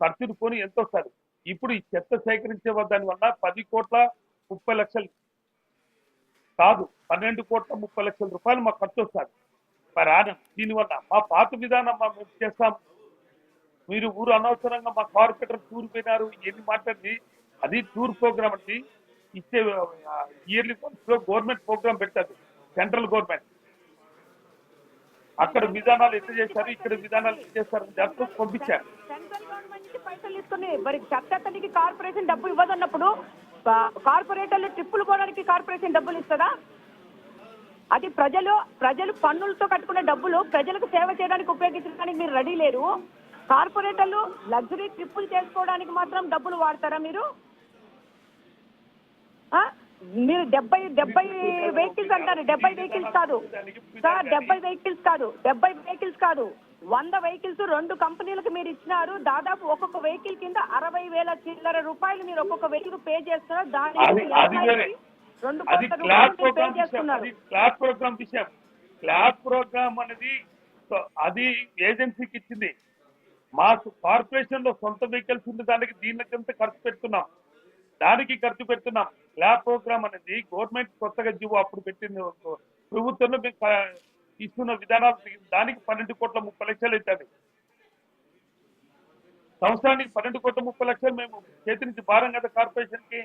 ఖర్చులు పోని ఎంత వస్తారు. ఇప్పుడు ఈ చెత్త సేకరించే దాని వల్ల 10 కోట్ల 30 లక్షలు కాదు, 12 కోట్ల 30 లక్షల రూపాయలు మాకు ఖర్చు వస్తారు మరి ఆనం. దీనివల్ల మా పాత విధానం మేము చేస్తాం. మీరు ఊరు అనవసరంగా మా కార్పొరేటర్ టూర్ పోయినారు ఎన్ని మాట్లాడి, అది టూర్ ప్రోగ్రామ్ అండి. ఇచ్చే ఇయర్లీ లో గవర్నమెంట్ ప్రోగ్రామ్ పెడతారు, సెంట్రల్ గవర్నమెంట్. అక్కడ విధానాలు ఎట్లా చేస్తారు, ఇక్కడ విధానాలు ఎట్లా చేస్తారు దాంట్లో పంపించారు. సెంట్రల్ గవర్నమెంట్ నుంచి పైసలు తీసుకుని మరి చెత్తకి కార్పొరేషన్ డబ్బు ఇవ్వదన్నప్పుడు కార్పొరేటర్లు ట్రిప్పులు పోవడానికి కార్పొరేషన్ డబ్బులు ఇస్తుందా? అది ప్రజలు పన్నులతో కట్టుకునే డబ్బులు ప్రజలకు సేవ చేయడానికి ఉపయోగించడానికి మీరు రెడీ లేరు. కార్పొరేటర్లు లగ్జరీ ట్రిప్పులు చేసుకోవడానికి మాత్రం డబ్బులు వాడతారా మీరు? మీరు 70 వెహికల్స్ అంటారు. 70 వెహికల్స్ కాదు సార్, 70 వెహికల్స్ కాదు, 100 వెహికల్స్ 2 కంపెనీలకు మీరు ఇచ్చినారు. దాదాపు ఒక్కొక్క వెహికల్ కింద 60,000 చిల్లర రూపాయలు మీరు ఒక్కొక్క వెహికల్ పే చేస్తున్నారు. దానికి 2 కోట్ల రూపాయలు పే చేస్తున్నారు. క్లాస్ ప్రోగ్రామ్ విషయం, క్లాస్ ప్రోగ్రామ్ అనేది అది ఏజెన్సీకి ఇచ్చింది. మాకు కార్పొరేషన్ లో సొంత వెహికల్స్ ఉంది, దానికి దీనికంత ఖర్చు పెడుతున్నాం. ల్యాబ్ ప్రోగ్రామ్ అనేది గవర్నమెంట్ కొత్తగా జీవో అప్పుడు పెట్టింది ప్రభుత్వంలో ఇస్తున్న విధానాలు, దానికి 12 కోట్ల 30 లక్షలు అవుతుంది. సంవత్సరానికి 12 కోట్ల 30 లక్షలు మేము చేతి నుంచి భారం కదా కార్పొరేషన్ కి.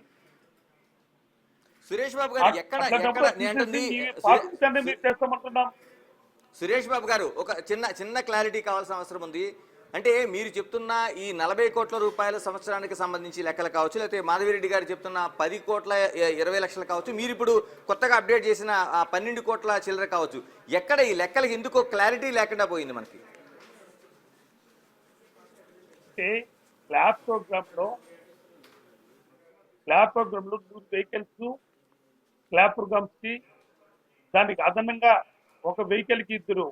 సురేష్ బాబు గారు ఎక్కడ మీరు చేస్తామంటున్నాం. సురేష్ బాబు గారు ఒక చిన్న క్లారిటీ కావాల్సిన అవసరం ఉంది. అంటే మీరు చెప్తున్న ఈ 40 కోట్ల రూపాయల సంవత్సరానికి సంబంధించి లెక్కలు కావచ్చు, లేకపోతే మాధవిరెడ్డి గారు చెప్తున్న 10 కోట్ల 20 లక్షలు కావచ్చు, మీరు ఇప్పుడు కొత్తగా అప్డేట్ చేసిన 12 కోట్ల చిల్లర కావచ్చు, ఎక్కడ ఈ లెక్కలకి ఎందుకో క్లారిటీ లేకుండా పోయింది మనకి? ల్యాబ్ ప్రోగ్రామ్ లో 100 వెహికల్స్ ల్యాబ్ ప్రోగ్రామ్స్ కి, దానికి అదనంగా ఒక వెహికల్ కి 2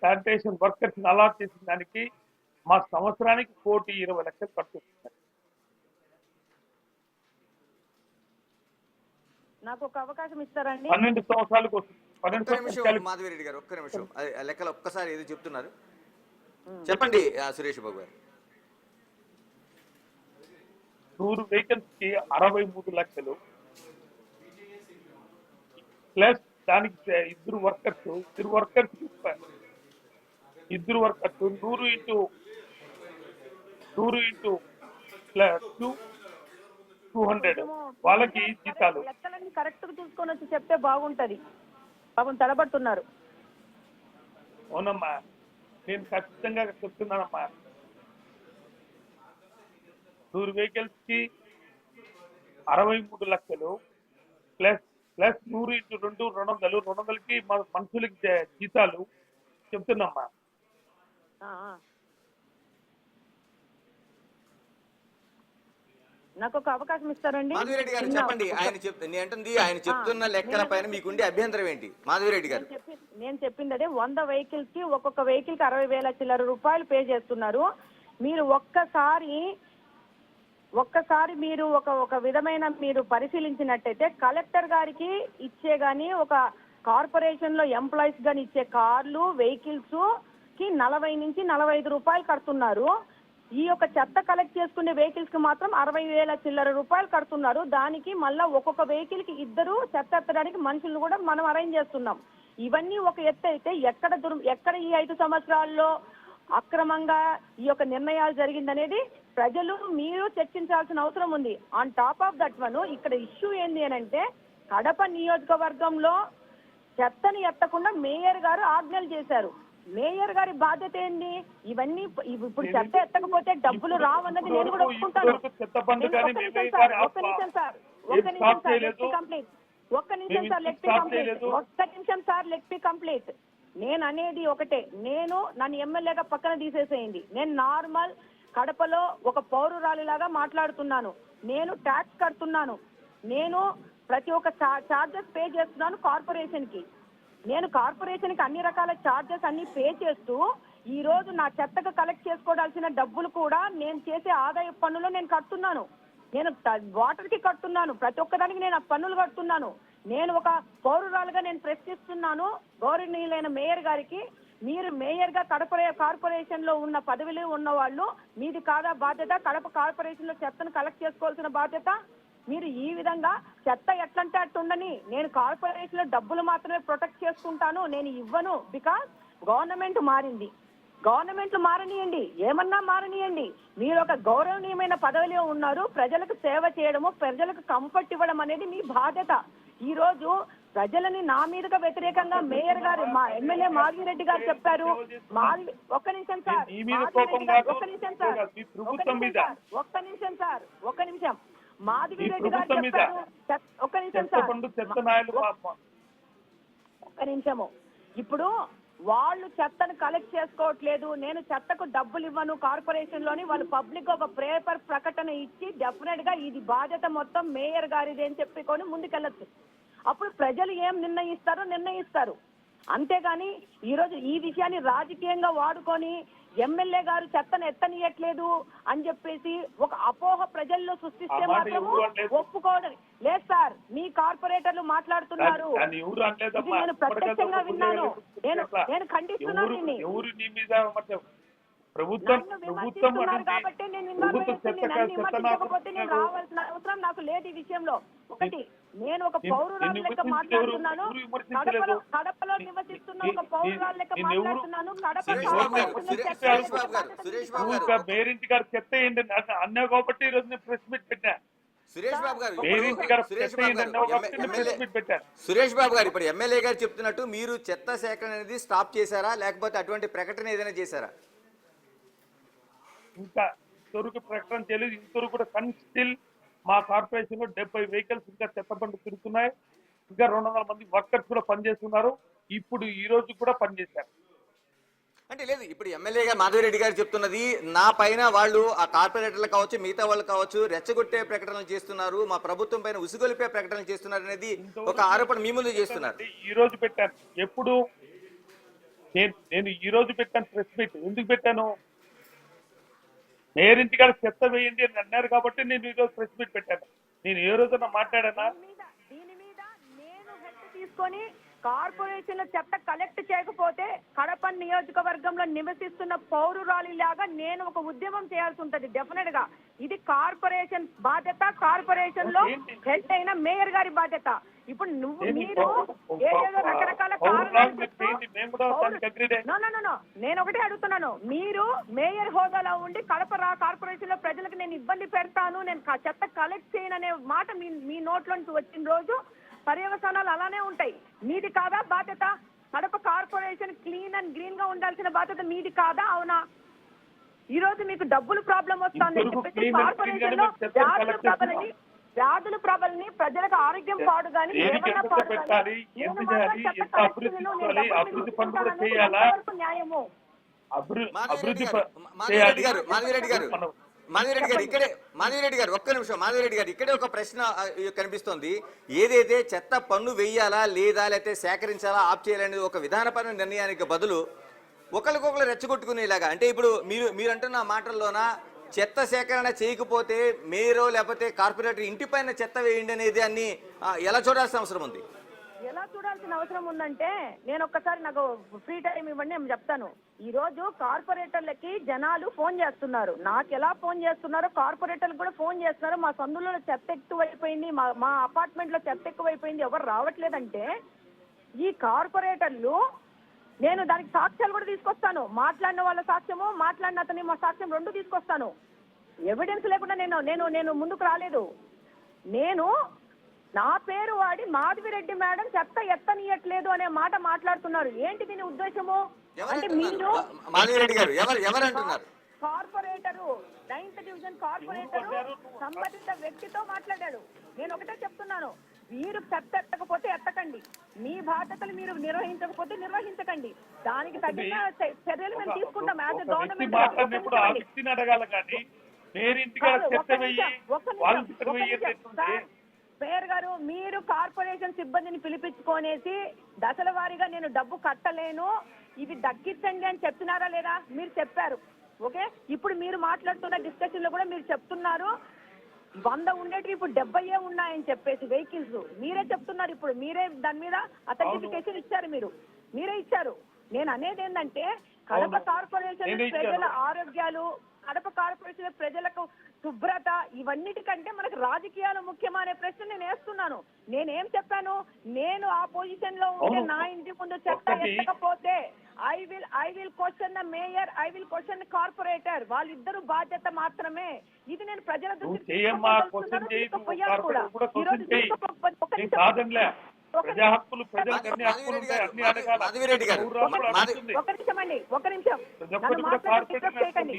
శానిటేషన్ వర్కర్స్ అలాట్ చేసిన దానికి మా సంవత్సరానికి 1,20,00,000 ఖర్చు వస్తుంది. నాకు ఒక అవకాశం ఇస్తారండి? 12 సంవత్సరాలకు వస్తుంది. ఒక్క 12 నిమిషం సంవత్సరాలు మాధవిరెడ్డి గారు, ఒక్క నిమిషం. అది ఆ లెక్కలు ఒక్కసారి ఏదో చెప్తున్నారు, చెప్పండి సురేష్ బాబు గారు. 100 వెహికల్స్ కి 63 లక్షలు ప్లస్ దానికి ఇద్దరు వర్కర్స్ 100 ఇంటూ ప్లస్ 200 వాళ్ళకి జీతాలు. లెక్కలన్నీ కరెక్ట్ గా చూసుకొని వచ్చి చెప్తే బాగుంటది. పాపం తడబడుతున్నారు. అవునమ్మా, నేను ఖచ్చితంగా చెప్తున్నానమ్మా. 100 వెహికల్స్ కి 63 లక్షలు ప్లస్ 100 ఇంటూ 200కి మనుషులకి జీతాలు చెప్తున్నామ్మా. నాకు ఒక అవకాశం ఇస్తారండి? మాధవిరెడ్డి గారు చెప్పండి. ఆయన చెప్తున్న లెక్కల పైన మీకుండే అభ్యంతరం ఏంటి మాధవిరెడ్డి గారు? నేను చెప్పింది అదే. 100 వెహికల్స్ కి ఒక్కొక్క వెహికల్ కి 60,000 చిల్లర రూపాయలు పే చేస్తున్నారు. మీరు ఒక్కసారి మీరు ఒక విధమైన మీరు పరిశీలించినట్టయితే కలెక్టర్ గారికి ఇచ్చే గాని, ఒక కార్పొరేషన్ లో ఎంప్లాయీస్ గాని ఇచ్చే కార్లు వెహికల్స్ కి 40 నుంచి 45 రూపాయలు కడుతున్నారు. ఈ యొక్క చెత్త కలెక్ట్ చేసుకునే వెహికల్స్ కి మాత్రం 60,000 చిల్లర రూపాయలు కడుతున్నారు. దానికి మళ్ళా ఒక్కొక్క వెహికల్ కి ఇద్దరు చెత్త ఎత్తడానికి మనుషులను కూడా మనం అరేంజ్ చేస్తున్నాం. ఇవన్నీ ఒక ఎత్తు అయితే ఎక్కడ ఈ 5 సంవత్సరాల్లో అక్రమంగా ఈ యొక్క నిర్ణయాలు జరిగిందనేది ప్రజలు మీరు చర్చించాల్సిన అవసరం ఉంది. On top of that one ఇక్కడ ఇష్యూ ఏంది అని అంటే, కడప నియోజకవర్గంలో చెత్తని ఎత్తకుండా మేయర్ గారు ఆజ్ఞలు చేశారు. మేయర్ గారి బాధ్యత ఏంది? ఇవన్నీ ఇప్పుడు చెత్త ఎత్తకపోతే డబ్బులు రావన్నది నేను కూడా ఒప్పుకుంటాను. నేను అనేది ఒకటే, నన్ను ఎమ్మెల్యేగా పక్కన తీసేసేయండి. నేను నార్మల్ కడపలో ఒక పౌరురాలిలాగా మాట్లాడుతున్నాను. నేను ట్యాక్స్ కడుతున్నాను. నేను ప్రతి ఒక్క చార్జెస్ పే చేస్తున్నాను కార్పొరేషన్ కి. నేను కార్పొరేషన్ కి అన్ని రకాల చార్జెస్ అన్ని పే చేస్తూ ఈ రోజు నా చెత్తకు కలెక్ట్ చేసుకోవాల్సిన డబ్బులు కూడా నేను చేసే ఆదాయ పన్నులో నేను కడుతున్నాను. నేను వాటర్ కి కడుతున్నాను. ప్రతి ఒక్కదానికి నేను ఆ పన్నులు కడుతున్నాను. నేను ఒక పౌరురాలుగా నేను ప్రశ్నిస్తున్నాను గౌరవనీయులైన మేయర్ గారికి, మీరు మేయర్ గా కడప కార్పొరేషన్ లో ఉన్న పదవిలో ఉన్న వాళ్ళు, మీది కాదా బాధ్యత? కడప కార్పొరేషన్ లో చెత్తను కలెక్ట్ చేసుకోవాల్సిన బాధ్యత? మీరు ఈ విధంగా చెత్త ఎట్లంటే అట్టుండని, నేను కార్పొరేషన్ లో డబ్బులు మాత్రమే ప్రొటెక్ట్ చేసుకుంటాను, నేను ఇవ్వను. బికాస్ గవర్నమెంట్ మారింది. గవర్నమెంట్లు మారనియండి, ఏమన్నా మారనియండి. మీరు ఒక గౌరవనీయమైన పదవిలో ఉన్నారు. ప్రజలకు సేవ చేయడము, ప్రజలకు కంఫర్ట్ ఇవ్వడం అనేది మీ బాధ్యత. ఈ రోజు ప్రజలని నా మీదుగా వ్యతిరేకంగా మేయర్ గారు, మా ఎమ్మెల్యే మాధవిరెడ్డి గారు చెప్పారు. ఒక్క నిమిషం సార్, మాధవిరెడ్డి గారు చెప్పారు. ఒక్క నిమిషము. ఇప్పుడు వాళ్ళు చెత్తను కలెక్ట్ చేసుకోవట్లేదు, నేను చెత్తకు డబ్బులు ఇవ్వను కార్పొరేషన్ లోని వాళ్ళు పబ్లిక్ ఒక పేపర్ ప్రకటన ఇచ్చి డెఫినెట్ గా ఇది బాధ్యత మొత్తం మేయర్ గారిది అని చెప్పుకొని ముందుకెళ్ళచ్చు. అప్పుడు ప్రజలు ఏం నిర్ణయిస్తారు. అంతేగాని ఈరోజు ఈ విషయాన్ని రాజకీయంగా వాడుకొని ఎమ్మెల్యే గారు చెత్తను ఎత్తనీయట్లేదు అని చెప్పేసి ఒక అపోహ ప్రజల్లో సృష్టిస్తే మాత్రము ఒప్పుకోవడం లేదు సార్. మీ కార్పొరేటర్లు మాట్లాడుతున్నారు, నేను ప్రత్యక్షంగా విన్నాను. నేను ఖండిస్తున్నాను. కాబట్టి నేను విమర్శించకపోతే నేను రావాల్సిన అవసరం నాకు లేదు ఈ విషయంలో. ఒకటి, నేను ఒక పౌరురాలు లెక్క మాట్లాడుతున్నాను. కడపలో నివసిస్తున్న ఒక పౌరురాలు లెక్క మాట్లాడుతున్నాను. మేరింటి గారు చెత్త ఏంటి అన్నా కాబట్టి ఈరోజు నేను ప్రెస్ మీట్ పెట్టా. సురేష్ బాబు గారు ఇప్పుడు ఎమ్మెల్యే గారు చెప్తున్నట్టు మీరు చెత్త సేకరణ అనేది స్టాప్ చేశారా, లేకపోతే అటువంటి ప్రకటన ఏదైనా చేశారా? ఇంకా ఇంతవరకు ప్రకటన చేయలేదు. ఇంతవరకు కూడా స్టిల్ మా కార్పొరేషన్ లో 70 వెహికల్స్ ఇంకా చెత్త బండ్లు తిరుగుతున్నాయి. ఇంకా 200 మంది వర్కర్స్ కూడా పనిచేస్తున్నారు. ఇప్పుడు ఈ రోజు కూడా పనిచేశారు. అంటే లేదు, ఇప్పుడు ఎమ్మెల్యేగా మాధవిరెడ్డి గారు చెప్తున్నది, నా పైన వాళ్ళు ఆ కార్పొరేటర్లు కావచ్చు, మిగతా వాళ్ళు కావచ్చు, రెచ్చగొట్టే ప్రకటనలు చేస్తున్నారు, మా ప్రభుత్వం పైన ఉసుగొలిపే ప్రకటనలు చేస్తున్నారు అనేది ఒక ఆరోపణ మీ ముందు చేస్తున్నారు. ఈ రోజు పెట్టాను. ఎప్పుడు నేను ఈ రోజు పెట్టాను ప్రెస్ మీట్. ఎందుకు పెట్టాను? మేరింటి గారు చెత్త వేయండి అని అన్నారు కాబట్టి నేను ఈ రోజు ప్రెస్ మీట్ పెట్టాను. నేను ఏ రోజున మాట్లాడానా? దీని మీద తీసుకొని కార్పొరేషన్ల చెత్త కలెక్ట్ చేయకపోతే కడప నియోజకవర్గంలో నివసిస్తున్న పౌరురాలిలాగా నేను ఒక ఉద్యమం చేయాల్సి ఉంటది డెఫినెట్ గా. ఇది కార్పొరేషన్ బాధ్యత, కార్పొరేషన్ లో హెడ్ అయిన మేయర్ గారి బాధ్యత. ఇప్పుడు మీరు ఏదేదో రకరకాల కారణాలు నేను ఒకటే అడుగుతున్నాను, మీరు మేయర్ హోదాలో ఉండి కడప కార్పొరేషన్ లో ప్రజలకు నేను ఇబ్బంది పెడతాను, నేను చెత్త కలెక్ట్ చేయను అనే మాట మీ నోట్లో నుంచి వచ్చిన రోజు పర్యవసానాలు అలానే ఉంటాయి. మీది కాదా బాధ్యత? Kadapa corporation clean and green గా ఉండాల్సిన బాధ్యత మీది కాదా? అవునా? ఈ రోజు మీకు డబ్బులు ప్రాబ్లం వస్తుంది కార్పొరేషన్ లో వ్యాధులు ప్రబలని ప్రజలకు ఆరోగ్యం పాడు కానీ ఏమన్నా పాడు న్యాయము. మాధవిరెడ్డి గారు ఒక్క నిమిషం. మాధవిరెడ్డి గారు ఇక్కడే ఒక ప్రశ్న కనిపిస్తోంది. ఏదైతే చెత్త పన్ను వెయ్యాలా లేదా లేకపోతే సేకరించాలా ఆప్ చేయాలనేది ఒక విధానపరమైన నిర్ణయానికి బదులు ఒకరికొకరు రెచ్చగొట్టుకునేలాగా, అంటే ఇప్పుడు మీరు అంటున్న మాటల్లోన చెత్త సేకరణ చేయకపోతే మేయరో లేకపోతే కార్పొరేటర్ ఇంటిపైన చెత్త వేయండి అనేది అన్ని ఎలా చూడాల్సిన అవసరం ఉంది? ఎలా చూడాల్సిన అవసరం ఉందంటే, నేను ఒక్కసారి నాకు ఫ్రీ టైం ఇవ్వండి, నేను చెప్తాను. ఈ రోజు కార్పొరేటర్లకి జనాలు ఫోన్ చేస్తున్నారు. నాకు ఎలా ఫోన్ చేస్తున్నారో కార్పొరేటర్లకు కూడా ఫోన్ చేస్తున్నారు. మా సందులో చెత్త ఎక్కువైపోయింది, మా అపార్ట్మెంట్ లో చెత్త ఎక్కువైపోయింది, ఎవరు రావట్లేదంటే ఈ కార్పొరేటర్లు, నేను దానికి సాక్ష్యాలు కూడా తీసుకొస్తాను. మాట్లాడిన వాళ్ళ సాక్ష్యము, మాట్లాడిన అతని మా సాక్ష్యం రెండు తీసుకొస్తాను. ఎవిడెన్స్ లేకుండా నేను ముందుకు రాలేదు. నేను నా పేరు వాడి మాధవిరెడ్డి మేడం చెత్త ఎత్తనీయట్లేదు అనే మాట మాట్లాడుతున్నారు. ఏంటి దీని ఉద్దేశము? అంటే మీరు కార్పొరేటరు 9th డివిజన్ కార్పొరేటరు సంబంధిత వ్యక్తితో మాట్లాడాడు. నేను ఒకటే చెప్తున్నాను, మీరు చెత్త ఎత్తకపోతే ఎత్తకండి, మీ బాధ్యతలు మీరు నిర్వహించకపోతే నిర్వహించకండి, దానికి తగిన చర్యలు మేము తీసుకుంటాం. యాజ్ ఎ గవర్నమెంట్ మేయర్ గారు, మీరు కార్పొరేషన్ సిబ్బందిని పిలిపించుకొనేసి దశల వారీగా నేను డబ్బు కట్టలేను, ఇది దక్కించండి అని చెప్పినారా లేదా? మీరు చెప్పారు. ఓకే, ఇప్పుడు మీరు మాట్లాడుతున్న డిస్కషన్ లో కూడా మీరు చెప్తున్నారు 100 ఉండేటివి ఇప్పుడు 70 ఉన్నాయని చెప్పేసి వెహికల్స్ మీరే చెప్తున్నారు. ఇప్పుడు మీరే దాని మీద అథెంటిఫికేషన్ ఇచ్చారు, మీరే ఇచ్చారు. నేను అనేది ఏంటంటే, కడప కార్పొరేషన్ ప్రజల ఆరోగ్యాలు, కడప కార్పొరేషన్ ప్రజలకు శుభ్రత, ఇవన్నిటికంటే మనకు రాజకీయాలు ముఖ్యమా అనే ప్రశ్న నేను వేస్తున్నాను. నేనేం చెప్పాను? నేను ఆ పొజిషన్ లో ఉంటే నా ఇంటి ముందు చెత్త ఎత్తకపోతే I will question the mayor, I will question the corporator. వాళ్ళిద్దరు బాధ్యత మాత్రమే. ఇది నేను ప్రజల దృష్టికి ఒక నిమిషం చేయకండి.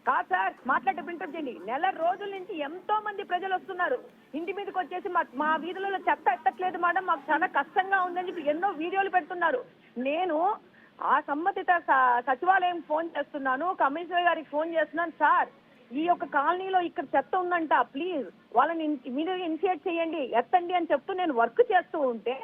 కాదు సార్, మాట్లాడే ప్రింటప్ చేయండి. నెల రోజుల నుంచి ఎంతో మంది ప్రజలు వస్తున్నారు, ఇంటి మీదకి వచ్చేసి మా వీధులలో చెత్త ఎత్తట్లేదు మేడం, మాకు చాలా కష్టంగా ఉందని చెప్పి ఎన్నో వీడియోలు పెడుతున్నారు. నేను ఆ సంబంధిత సచివాలయం ఫోన్ చేస్తున్నాను, కమిషనర్ గారికి ఫోన్ చేస్తున్నాను, సార్ ఈ యొక్క కాలనీలో ఇక్కడ చెత్త ఉందంట, ప్లీజ్ వాళ్ళని మీరు ఇనిషియేట్ చేయండి, ఎత్తండి అని చెప్తూ నేను వర్క్ చేస్తూ ఉంటే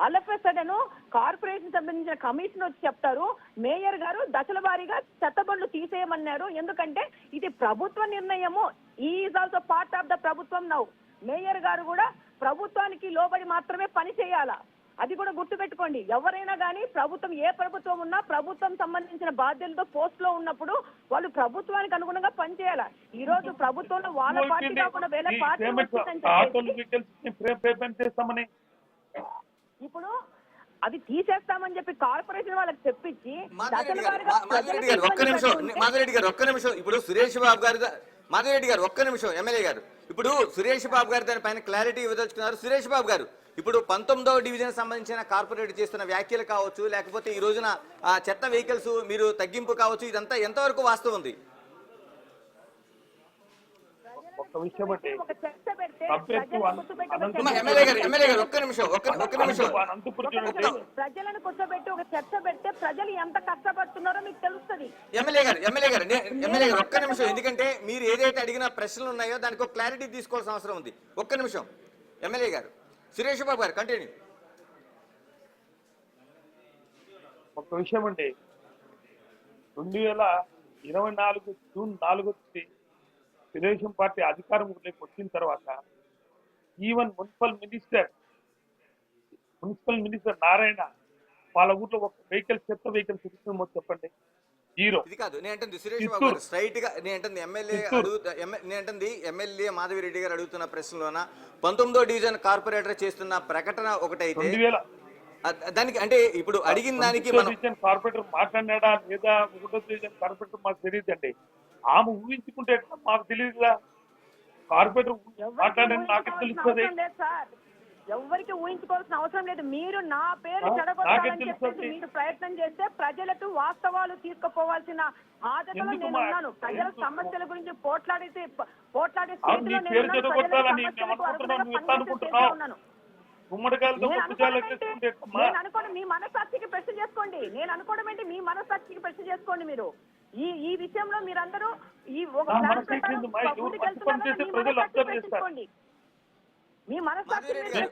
all of a sudden corporation సంబంధించిన కమిషనర్ వచ్చి చెప్తారు, మేయర్ గారు దశల వారీగా చెత్త బండ్లు తీసేయమన్నారు. ఎందుకంటే ఇది ప్రభుత్వ నిర్ణయము, is also part of the ప్రభుత్వం నౌ. మేయర్ గారు కూడా ప్రభుత్వానికి లోబడి మాత్రమే పని చేయాలా, అది కూడా గుర్తుపెట్టుకోండి. ఎవరైనా కానీ ప్రభుత్వం, ఏ ప్రభుత్వం ఉన్నా ప్రభుత్వం సంబంధించిన బాధ్యతలతో పోస్ట్ లో ఉన్నప్పుడు వాళ్ళు ప్రభుత్వానికి అనుగుణంగా పనిచేయాలి. ఈ రోజు ప్రభుత్వంలో వాళ్ళ పార్టీ కాకుండా వేరే పార్టీ ఇప్పుడు అది తీసేస్తామని చెప్పి కార్పొరేషన్ వాళ్ళకి చెప్పించి ఒక్క నిమిషం ఇప్పుడు సురేష్ బాబు గారు, మాధవిరెడ్డి గారు ఒక్క నిమిషం, ఎమ్మెల్యే గారు ఇప్పుడు సురేష్ బాబు గారు దానిపైన క్లారిటీ ఇవ్వదలుచుకున్నారు. సురేష్ బాబు గారు, ఇప్పుడు 19వ డివిజన్ సంబంధించిన కార్పొరేట్ చేస్తున్న వ్యాఖ్యలు కావచ్చు, లేకపోతే ఈ రోజున చెత్త వెహికల్స్ మీరు తగ్గింపు కావచ్చు, ఇదంతా ఎంతవరకు వాస్తవం ఉంది? ఒక విషయం అంటే ప్రజలను కూర్చోబెట్టి ఒక చర్చ పెడితే ప్రజలు ఎంత కష్టపడుతున్నారో మీకు తెలుస్తుంది. ఎమ్మెల్యే గారు ఒక్క నిమిషం, ఎందుకంటే మీరు ఏదైతే అడిగిన ప్రశ్నలు ఉన్నాయో దానికి ఒక క్లారిటీ తీసుకోవాల్సిన అవసరం ఉంది. ఒక్క నిమిషం ఎమ్మెల్యే గారు. సురేష్ బాబు గారు కంటిన్యూ. ఒక విషయం అండి, 2024 జూన్ 4 తెలుగుదేశం పార్టీ అధికారంలోకి వచ్చిన తర్వాత ఈవెన్ మున్సిపల్ మినిస్టర్ నారాయణ వాళ్ళ ఊర్లో ఒక చెత్త వెహికల్ తిరుగుతుందో చెప్పండి. జీరో. ఇది కాదు నేను అంటుంది సురేష్ బాబు చిత్తూరు. గారు స్ట్రైట్ గా నేను అంటుంది ఎమ్మెల్యే మాధవిరెడ్డి గారు అడుగుతున్న ప్రశ్నలోన 19వ డివిజన్ కార్పొరేటర్ చేస్తున్న ప్రకటన ఒకటైతే 2000 దానికి అంటే ఇప్పుడు అడిగిన దానికి మనం కార్పొరేటర్ మాట్లాడినాడా లేదా 1వ డివిజన్ కార్పొరేటర్ మాకు తెలియదండి. ఆమె ఊహించుకుంటే మాకు తెలియదుగా. కార్పొరేటర్ మాట్లాడని నాకే తెలుస్తుంది. ఎవరికి ఊహించుకోవాల్సిన అవసరం లేదు. మీరు నా పేరు నాకే చెడగొట్టాలని తెలుస్తుంది. చెప్పేసి మీరు ప్రయత్నం చేస్తే ప్రజలకు వాస్తవాలు తీసుకుపోవాల్సిన బాధ్యతలో ఎందుకు నేను మా- ఉన్నాను. ప్రజల ఎందుకు? సమస్యల గురించి పోట్లాడే అవును, స్థితిలో నీ నేను పేరు ఉన్నాను. ప్రజల చెడగొట్టాలని సమస్యలకు మేము అనుకుంటున్నాం. అనుగుణంగా నువ్వు ఎట్లా పనిచేసే అనుకుంటున్నావు? స్థితిలో ఉన్నాను. గుమ్మడికాయలతో నేను భుజాలు అనుకోవడం ఏంటి? ఎక్కేసుకుంటే నేను అనుకోవడం మీ మనస్సాక్షికి ప్రశ్న చేసుకోండి. నేను అనుకోవడం ఏంటి? మీ మనస్సాక్షికి ప్రశ్న చేసుకోండి. మీరు ఈ విషయంలో మీరందరూ ఈ ఒక నా ప్లాన్ మనస్సాక్షి ప్రకారం ఎందుకు? మా ఎవరు ముందుకు మంచి పని చేస్తే వెళ్తున్నారో మీ ప్రజలు మనస్సాక్షిని అబ్జర్వ్ చేస్తారు. ప్రశ్నించుకోండి. మీ మనస్సాక్షిని మాధవిరెడ్డి గారు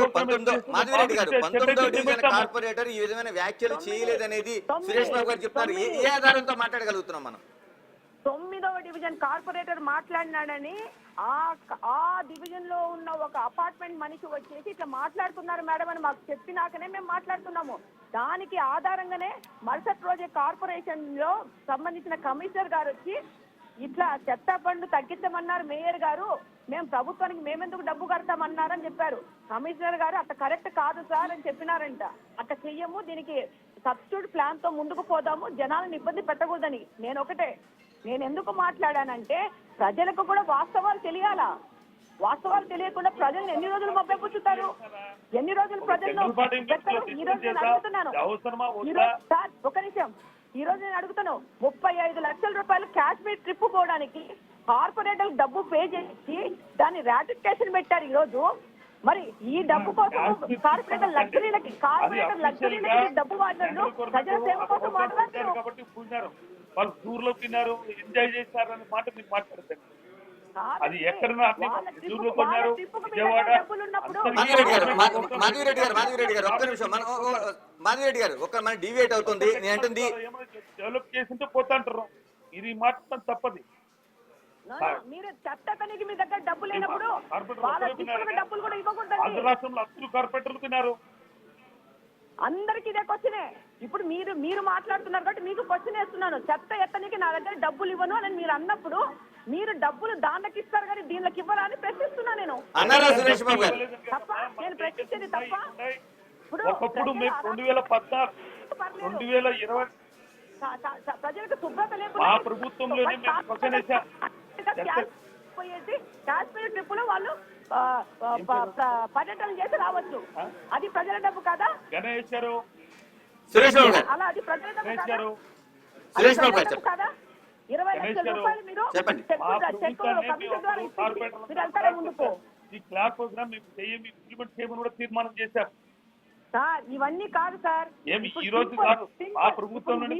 ప్రశ్నించుకోండి. మాధవిరెడ్డి గారు 19వ డివిజన్ కార్పొరేటర్ ఈ విధమైన వ్యాఖ్యలు చేయలేదనేది సురేష్ బాబు గారు చెప్తున్నారు. ఏ ఆధారంతో మాట్లాడగలుగుతున్నాం మనం? 9వ డివిజన్ కార్పొరేటర్ మాట్లాడినాడని ఆ డివిజన్ లో ఉన్న ఒక అపార్ట్మెంట్ మనిషి వచ్చేసి ఇట్లా మాట్లాడుతున్నారు మేడం అని మాకు చెప్పినాకనే మేము మాట్లాడుతున్నాము. దానికి ఆధారంగానే మరుసటి రోజే కార్పొరేషన్ లో సంబంధించిన కమిషనర్ గారు వచ్చి ఇట్లా చెత్త బండ్లు తగ్గించమన్నారు మేయర్ గారు, మేము ప్రభుత్వానికి మేమెందుకు డబ్బు కడతామన్నారని చెప్పారు. కమిషనర్ గారు అట్లా కరెక్ట్ కాదు సార్ అని చెప్పినారంట. అట్లా చెయ్యము, దీనికి సబ్స్టిట్యూట్ ప్లాన్ తో ముందుకు పోదాము, జనాలను ఇబ్బంది పెట్టకూడదని. నేను ఎందుకు మాట్లాడానంటే ప్రజలకు కూడా వాస్తవాలు తెలియాలా. వాస్తవాలు తెలియకుండా ప్రజలను ఎన్ని రోజులు మభ్యపుచ్చుతారు? ఎన్ని రోజులు ప్రజలను పెట్టరు? ఈ రోజు నేను అడుగుతున్నాను. సార్ ఒక నిమిషం. ఈ రోజు నేను అడుగుతాను, 35 లక్షల రూపాయలు కాశ్మీర్ ట్రిప్ పోవడానికి కార్పొరేటర్ డబ్బు పే చేసి దాన్ని రాటిఫికేషన్ పెట్టారు ఈ రోజు. మరి ఈ డబ్బు కోసం కార్పొరేటర్ లగ్జరీలకి డబ్బు వాడినారు, ప్రజల సేవ కోసం వాడతారు. కాబట్టి పూజారు వాళ్ళు టూర్లో తిన్నారు, ఎంజాయ్ చేశారు అనే మాట మీరు మాట్లాడతారు. అది ఎక్కడన్నా టూర్లో కొన్నారు విజయవాడ. మాధవిరెడ్డి గారు ఒక్క నిమిషం మాధవిరెడ్డి గారు మన డివేట్ అవుతుంది. నేను అంటుంది డెవలప్ చేసింటే పోతాంటారు. ఇది మాట్లాడటం తప్పది. మీరు చెత్త పనికి మీ దగ్గర డబ్బు లేనప్పుడు వాళ్ళ డబ్బులు కూడా ఇవ్వకూడదు. ఆంధ్ర రాష్ట్రంలో అందరూ కార్పొరేటర్లు తిన్నారు. అందరికి ఇదే క్వశ్చనే. ఇప్పుడు మీరు మాట్లాడుతున్నారు కాబట్టి మీకు క్వశ్చన్ వేస్తున్నాను. చెత్త ఎత్తనికి నా దగ్గర డబ్బులు ఇవ్వను అని మీరు అన్నప్పుడు మీరు డబ్బులు దానికి ఇస్తారు కానీ దీనికి ఇవ్వరా అని ప్రశ్నిస్తున్నా నేను. తప్ప నేను ప్రశ్నించేది తప్ప. ఒకప్పుడు మేము 2014 2020 ప్రజలకు శుభ్రత మా లేకుండా ప్రభుత్వంలోనే మేము క్వశ్చన్ వేసాం. పోయేసి కాశ్మీర్ ట్రిప్ లో వాళ్ళు పర్యటన చేసి రావచ్చు. అది ప్రజల డబ్బు కదా? గణేష్ గారు, సురేష్ బాబు గారు అలా అది ప్రజల డబ్బు గణేష్ కదా? గారు, సురేష్ బాబు గారు కదా? 20 లక్షల రూపాయలు మీరు చెప్పండి. మీరు వెళ్తారా ముందుకు? ఈ క్లాస్ ప్రోగ్రామ్ మేము ఇంప్లిమెంట్ చేయమని కూడా తీర్మానం చేశాం. సార్ ఇవన్నీ కాదు సార్. ఏమి ఈ రోజు కాదు, ఆ ప్రభుత్వంలోనే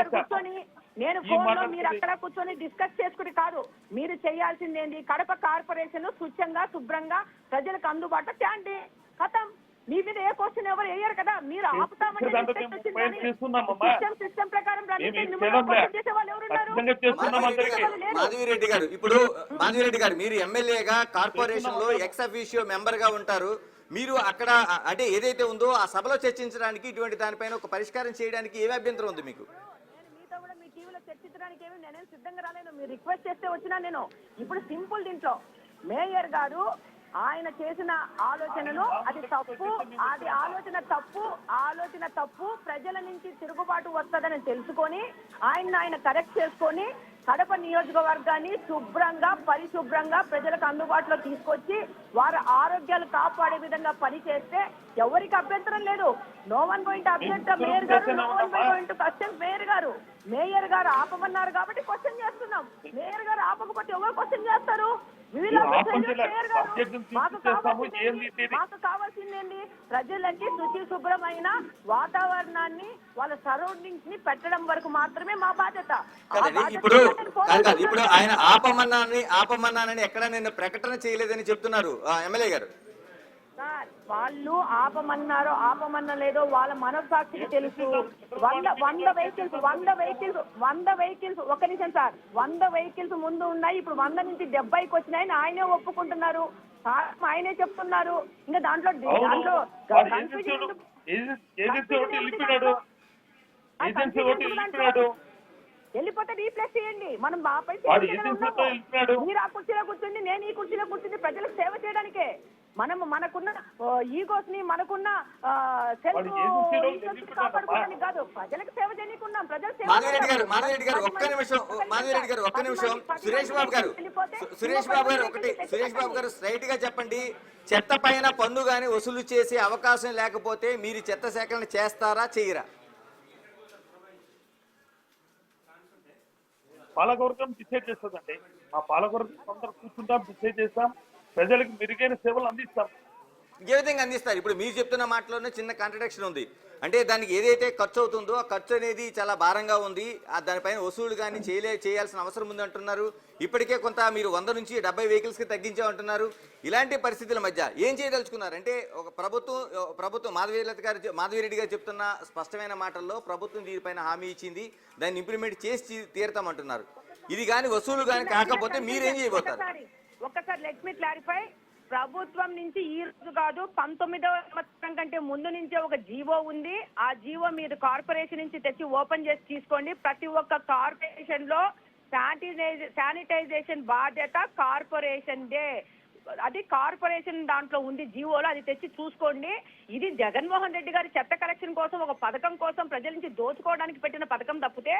కూర్చొని నేను ఫోన్ లో మీరు అక్కడ కూర్చొని డిస్కస్ చేసుకుని కాదు. మీరు చేయాల్సింది ఏంటి? కడప కార్పొరేషన్ స్వచ్ఛంగా శుభ్రంగా ప్రజలకు అందుబాటులో తేండి. కథం. మీ మీద ఏ క్వశ్చన్ ఎవరు వేయరు కదా. మీరు ఆపుతామని సిస్టమ్ ప్రకారం చేసేవాళ్ళు ఎవరున్నారు? మాధవిరెడ్డి గారు ఇప్పుడు మాధవిరెడ్డి గారు మీరు ఎమ్మెల్యేగా కార్పొరేషన్ లో ఎక్స్ అఫీషియో మెంబర్ గా ఉంటారు. మీరు అక్కడ అంటే ఏదైతే ఉందో ఆ సభలో చర్చించడానికి ఇటువంటి దానిపైన ఒక పరిష్కారం చేయడానికి ఏమి అభ్యంతరం ఉంది మీకు? నేను మీతో కూడా మీ టీవీలో చర్చించడానికి నేనేం సిద్ధంగా రాలేను. మీరు రిక్వెస్ట్ చేస్తే వచ్చినా నేను. ఇప్పుడు సింపుల్ దీంట్లో మేయర్ గారు ఆయన చేసిన ఆలోచనలు అది తప్పు, అది ఆలోచన తప్పు, ప్రజల నుంచి తిరుగుబాటు వస్తుందని తెలుసుకొని ఆయన కరెక్ట్ చేసుకొని కడప నియోజకవర్గాన్ని శుభ్రంగా పరిశుభ్రంగా ప్రజలకు అందుబాటులో తీసుకొచ్చి వారి ఆరోగ్యాలు కాపాడే విధంగా పని చేస్తే ఎవరికి అభ్యంతరం లేదు. No one going to object mayor గారు, no one going to question mayor గారు ఆపమన్నారు కాబట్టి క్వశ్చన్ చేస్తున్నాం. మేయర్ గారు ఆపకపోతే ఎవరు క్వశ్చన్ చేస్తారు? మాకు కావాల్సిందేంటి? ప్రజలకి శుచి శుభ్రమైన వాతావరణాన్ని వాళ్ళ సరౌండింగ్స్ ని పెట్టడం వరకు మాత్రమే మా బాధ్యత. ఇప్పుడు ఆయన ఆపమన్నానని ఎక్కడ నేను ప్రకటన చేయలేదని చెప్తున్నారు ఎమ్మెల్యే గారు. సార్ వాళ్ళు ఆపమనలేదో వాళ్ళ మనస్సాక్షికి తెలుసు. 100 వెహికల్స్ ఒక నిమిషం సార్, 100 వెహికల్స్ ముందు ఉన్నాయి. ఇప్పుడు 100 నుంచి 70కి వచ్చినాయని ఆయనే ఒప్పుకుంటున్నారు. ఆయనే చెప్తున్నారు. ఇంకా దాంట్లో అవును. వాడు ఏజెన్సీ confusion ఒకటి వెళ్ళిపోయాడు. ఏజెన్సీ ఒకటి వెళ్ళిపోయాడు. వెళ్ళిపోతే రీప్లేస్ చేయండి. మనం మాపై వాడు ఏజెన్సీతో వెళ్ళిపోయాడు. మీరు ఆ కుర్చీలో కూర్చుండి, నేను ఈ కుర్చీలో కూర్చుంది ప్రజలకు సేవ చేయడానికే. మనకున్న ఈగోస్ ని, మనకున్న వాడు ఏజెన్సీలో వెళ్ళిపోయాడు కాపాడుకోవడానికి కాదు, ప్రజలకు సేవ చేయనీకున్నాం. ప్రజలు సేవ మాధవిరెడ్డి గారు ఒక్క నిమిషం, మాధవిరెడ్డి గారు ఒక్క నిమిషం. సురేష్ బాబు గారు స్ట్రైట్ గా చెప్పండి, చెత్త పైన పన్ను గాని వసూలు చేసే అవకాశం లేకపోతే మీరు చెత్త సేకరణ చేస్తారా చేయరా? పాలకవర్గం డిసైడ్ చేస్తుందండి. మా పాలకవర్గం అందరూ కూర్చుంటాం, డిసైడ్ చేస్తాం, ప్రజలకు మెరుగైన సేవలు అందిస్తాం. ఏ విధంగా అందిస్తారు? ఇప్పుడు మీరు చెప్తున్న మాటలోనే చిన్న కాంట్రడిక్షన్ ఉంది. అంటే దానికి ఏదైతే ఖర్చు అవుతుందో ఆ ఖర్చు అనేది చాలా భారంగా ఉంది, దానిపైన వసూలు కానీ చేయాల్సిన అవసరం ఉంది అంటున్నారు. ఇప్పటికే కొంత మీరు 100 నుంచి 70 వెహికల్స్కి తగ్గించామంటున్నారు. ఇలాంటి పరిస్థితుల మధ్య ఏం చేయదలుచుకున్నారు? అంటే ఒక ప్రభుత్వం మాధవిరెడ్డి గారు చెప్తున్న స్పష్టమైన మాటల్లో ప్రభుత్వం దీనిపైన హామీ ఇచ్చింది, దాన్ని ఇంప్లిమెంట్ చేసి తీరుతామంటున్నారు. ఇది కానీ వసూలు కానీ కాకపోతే మీరేం చేయబోతారు? ఒక్కసారి లెట్ మీ క్లారిఫై. ప్రభుత్వం నుంచి ఈ రోజు కాదు, 19వ సంవత్సరం కంటే ముందు నుంచే ఒక జీవో ఉంది. ఆ జీవో మీరు కార్పొరేషన్ నుంచి తెచ్చి ఓపెన్ చేసి తీసుకోండి. ప్రతి ఒక్క కార్పొరేషన్ లో శానిటైజేషన్ బాధ్యత కార్పొరేషన్ డే. అది కార్పొరేషన్ దాంట్లో ఉంది జీవోలో, అది తెచ్చి చూసుకోండి. ఇది జగన్మోహన్ రెడ్డి గారి చెత్త కలెక్షన్ కోసం, ఒక పథకం కోసం ప్రజల నుంచి దోచుకోవడానికి పెట్టిన పథకం తప్పితే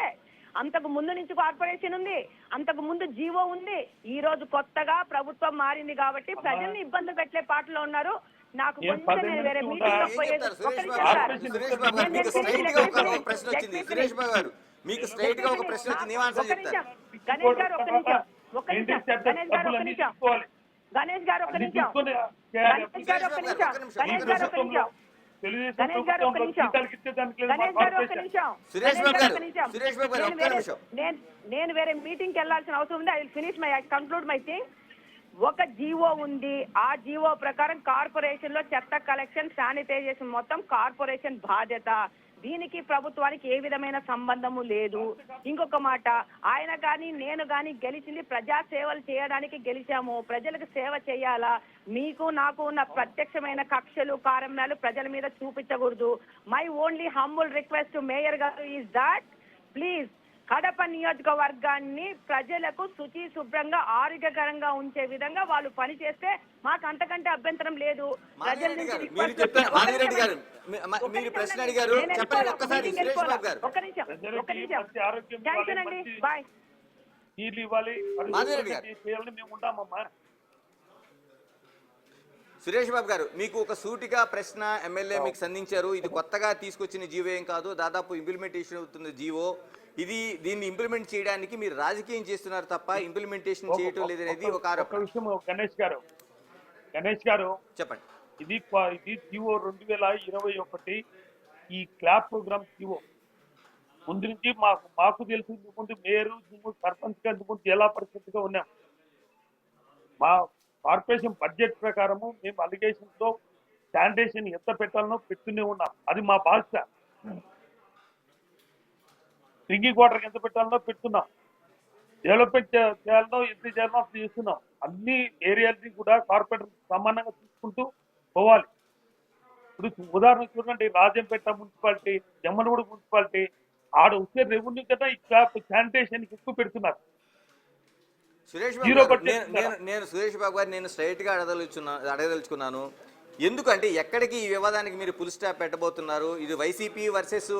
అంతకు ముందు నుంచి కార్పొరేషన్ ఉంది, అంతకు ముందు జీవో ఉంది. ఈ రోజు కొత్తగా ప్రభుత్వం మారింది కాబట్టి ప్రజల్ని ఇబ్బందులు పెట్టే పాటలో ఉన్నారు. నాకు కొంచెం నేను వేరే మీటింగ్ లో పోయేది. గణేష్ గారు ఒక్క నిమిషం. గణేష్ గారు ఒక్క నిమిషం. నేను వేరే మీటింగ్ కి వెళ్లాల్సిన అవసరం ఉంది. I will finish my conclude my thing. ఒక జీవో ఉంది, ఆ జీవో ప్రకారం కార్పొరేషన్ లో చెత్త కలెక్షన్, శానిటైజేషన్ మొత్తం కార్పొరేషన్ బాధ్యత. దీనికి ప్రభుత్వానికి ఏ విధమైన సంబంధము లేదు. ఇంకొక మాట, ఆయన కానీ నేను కానీ గెలిచింది ప్రజా సేవలు చేయడానికి గెలిచాము. ప్రజలకు సేవ చేయాలా? మీకు నాకు ఉన్న ప్రత్యక్షమైన కక్షలు, కారణాలు ప్రజల మీద చూపించకూడదు. My only humble request mayor గారు ఈజ్ దాట్ ప్లీజ్ కడప నియోజకవర్గాన్ని ప్రజలకు శుచి శుభ్రంగా ఆరోగ్యకరంగా ఉంచే విధంగా వాళ్ళు పనిచేస్తే మాకు అంతకంటే అభ్యంతరం లేదు. ప్రజల నుంచి బాయ్. సురేష్ బాబు గారు, మీకు ఒక సూటిగా ప్రశ్న ఎమ్మెల్యే మీకు సంధించారు. ఇది కొత్తగా తీసుకొచ్చిన జీవో ఏం కాదు, దాదాపు ఇంప్లిమెంటేషన్ అవుతున్న జీవో. దీన్ని ఇంప్లిమెంట్ చేయడానికి మీరు రాజకీయం చేస్తున్నారు తప్ప ఇంప్లిమెంటేషన్ చేయటం లేదనేది ఒక ఆరోపణ. విషయం గణేష్ గారు చెప్పండి. ఇది జీవో 2021 ఈ క్లాప్ ప్రోగ్రామ్ జీవో ముందు నుంచి మాకు తెలుసు. ముందు మేయర్, సర్పంచ్ గా ముందు జిల్లా పరిషత్గా ఉన్నాం. మా కార్పొరేషన్ బడ్జెట్ ప్రకారము మేము అలిగేషన్స్ లో శానిటేషన్ ఎంత పెట్టాలనో పెడుతూనే ఉన్నాం. అది మా బాధ్యత. డ్రింకింగ్ వాటర్ ఎంత పెట్టాలనో పెడుతున్నాం. డెవలప్మెంట్ చేయాలనో ఎంత చేయాలనో చేస్తున్నాం. అన్ని ఏరియాలని కూడా కార్పొరేటర్ సమానంగా తీసుకుంటూ పోవాలి. ఇప్పుడు ఉదాహరణ చూడండి, రాజంపేట మున్సిపాలిటీ, జమ్మలగూడ మున్సిపాలిటీ, ఆడ వచ్చే రెవెన్యూ కన్నా ఈ శానిటేషన్ ఎక్కువ పెడుతున్నారు. సురేష్ బాబు నేను సురేష్ బాబు గారు నేను స్ట్రైట్ గా అడగదలుచుకున్నాను. ఎందుకంటే ఎక్కడికి ఈ వివాదానికి మీరు ఫుల్ స్టాప్ పెట్టబోతున్నారు? ఇది వైసీపీ వర్సెస్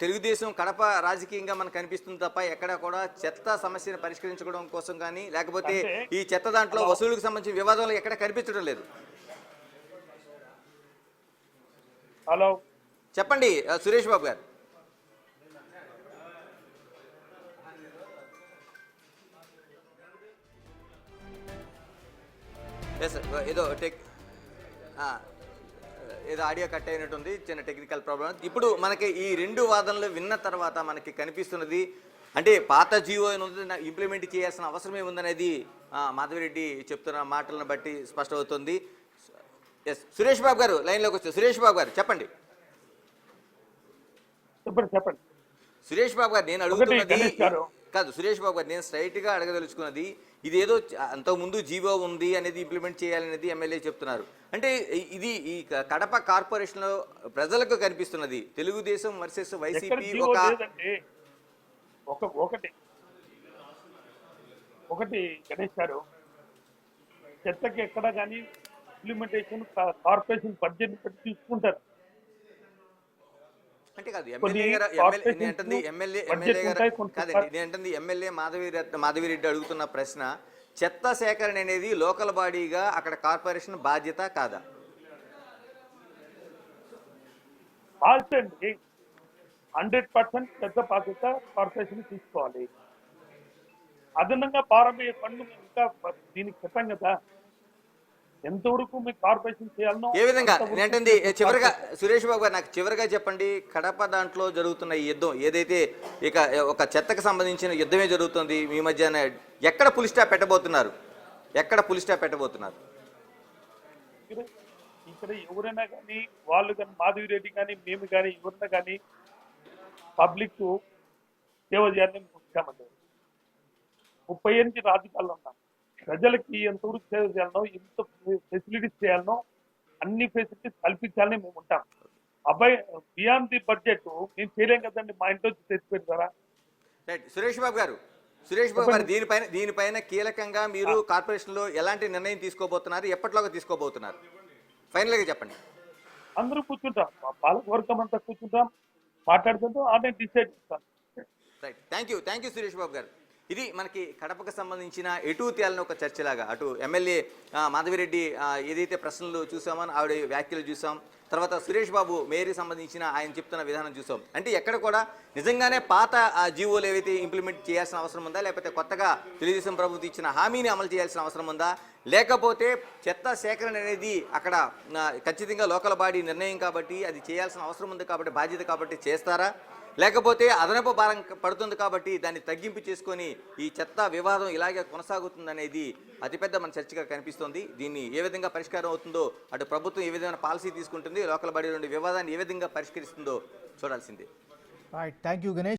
తెలుగుదేశం కడప రాజకీయంగా మనకు కనిపిస్తుంది తప్ప ఎక్కడ కూడా చెత్త సమస్యను పరిష్కరించుకోవడం కోసం కానీ లేకపోతే ఈ చెత్త దాంట్లో వసూలుకు సంబంధించిన వివాదాలు ఎక్కడ కనిపించడం లేదు. హలో చెప్పండి సురేష్ బాబు గారు. ఏదో ఆడియో కట్ అయినట్టుంది, చిన్న టెక్నికల్ ప్రాబ్లం. ఇప్పుడు మనకి ఈ రెండు వాదనలు విన్న తర్వాత మనకి కనిపిస్తున్నది అంటే పాత జీవో ఇంప్లిమెంట్ చేయాల్సిన అవసరం ఏముందనేది మాధవిరెడ్డి చెప్తున్న మాటలను బట్టి స్పష్టమవుతుంది. ఎస్, సురేష్ బాబు గారు లైన్లోకి వచ్చారు. సురేష్ బాబు గారు చెప్పండి. సురేష్ బాబు గారు నేను అడుగుతున్నది కాదు, సురేష్ బాబు గారు నేను స్ట్రైట్గా అడగదలుచుకున్నది ఇదేదో అంతకుముందు జీవో ఉంది అనేది ఇంప్లిమెంట్ చేయాలనేది ఎమ్మెల్యే చెప్తున్నారు. అంటే ఇది ఈ కడప కార్పొరేషన్లో ప్రజలకు కనిపిస్తున్నది తెలుగుదేశం వర్సెస్ ఎక్కడ వైసీపీ జీవో ఒక లేదండి. ఒకటి గణేష్ గారు, చెత్తకి ఎక్కడ కానీ ఇంప్లిమెంటేషన్ కార్పొరేషన్ బడ్జెట్ పెట్టి తీసుకుంటారు. అంటే కాదు కొన్ని ఎమ్మెల్యే గారు corporations నేను అంటుంది ఎమ్మెల్యే budget గారు ఉంటాయి, కొంత కాదండి, నేను అంటుంది ఎమ్మెల్యే మాధవిరెడ్డి అడుగుతున్న ప్రశ్న, చెత్త సేకరణ అనేది లోకల్ బాడీగా అక్కడ కార్పొరేషన్ బాధ్యత కాదా? బాధ్యత 100% పెద్ద బాధ్యత కార్పొరేషన్ తీసుకోవాలి. అదనంగా పారబోయే పన్ను ఇంకా దీనికి చెప్పాం కదా, ఎంతవరకు మీకు కార్పొరేషన్ చేయాలనో ఏ విధంగా అంతవరకు నేంటుంది చివరిగా సురేష్ బాబు గారు నాకు చివరిగా చెప్పండి, కడప దాంట్లో జరుగుతున్న ఈ యుద్ధం ఏదైతే ఇక ఒక చెత్తకు సంబంధించిన యుద్ధమే జరుగుతుంది మీ మధ్యన, ఎక్కడ పులి స్టాప్ పెట్టబోతున్నారు? ఇక్కడ ఎవరైనా కానీ వాళ్ళు కానీ మాధవి రెడ్డి కానీ మేము కానీ ఎవరైనా కానీ పబ్లిక్ సేవ చేయాలని ముఖ్యమంత్రి 38 రాజకీయాల్లో ఉన్నాం. ప్రజలకి ఎంతవరకు సేవ చేయాలనో, ఎంత ఫెసిలిటీస్ చేయాలనో అన్ని ఫెసిలిటీస్ కల్పించాలని మేము ఉంటాం. అబ్బాయి బియాండ్ ది బడ్జెట్ మేము చేయలేం కదండి, మా ఇంట్లో తెచ్చి పెడతారా? రైట్. సురేష్ బాబు గారు దీనిపైన కీలకంగా మీరు కార్పొరేషన్లో ఎలాంటి నిర్ణయం తీసుకోబోతున్నారు, ఎప్పటిలోగా తీసుకోబోతున్నారు? ఫైనల్గా చెప్పండి. అందరూ కూర్చుంటాం, మా పాలకవర్గం అంతా కూర్చుంటాం, మాట్లాడుతుంటాం, అదే డిసైడ్ చేస్తాం. Right. Thank you Suresh Babu గారు. ఇది మనకి కడపకు సంబంధించిన ఎటు తేలని ఒక చర్చలాగా, అటు ఎమ్మెల్యే మాధవిరెడ్డి ఏదైతే ప్రశ్నలు చూసామో ఆవిడ వ్యాఖ్యలు చూసాం, తర్వాత సురేష్ బాబు మేయర్కి సంబంధించిన ఆయన చెప్తున్న విధానం చూసాం. అంటే ఎక్కడ కూడా నిజంగానే పాత జీవోలు ఏవైతే ఇంప్లిమెంట్ చేయాల్సిన అవసరం ఉందా, లేకపోతే కొత్తగా తెలుగుదేశం ప్రభుత్వం ఇచ్చిన హామీని అమలు చేయాల్సిన అవసరం ఉందా, లేకపోతే చెత్త సేకరణ అనేది అక్కడ ఖచ్చితంగా లోకల్ బాడీ నిర్ణయం కాబట్టి అది చేయాల్సిన అవసరం ఉంది కాబట్టి బాధ్యత కాబట్టి చేస్తారా, లేకపోతే అదనపు భారం పడుతుంది కాబట్టి దాన్ని తగ్గింపు చేసుకొని ఈ చెత్త వివాదం ఇలాగే కొనసాగుతుందనేది అతిపెద్ద మన చర్చగా కనిపిస్తోంది. దీన్ని ఏ విధంగా పరిష్కారం అవుతుందో, అటు ప్రభుత్వం ఏ విధమైన పాలసీ తీసుకుంటుంది, లోకల్ బాడీ నుండి వివాదాన్ని ఏ విధంగా పరిష్కరిస్తుందో చూడాల్సిందే. Right, thank you Ganesh.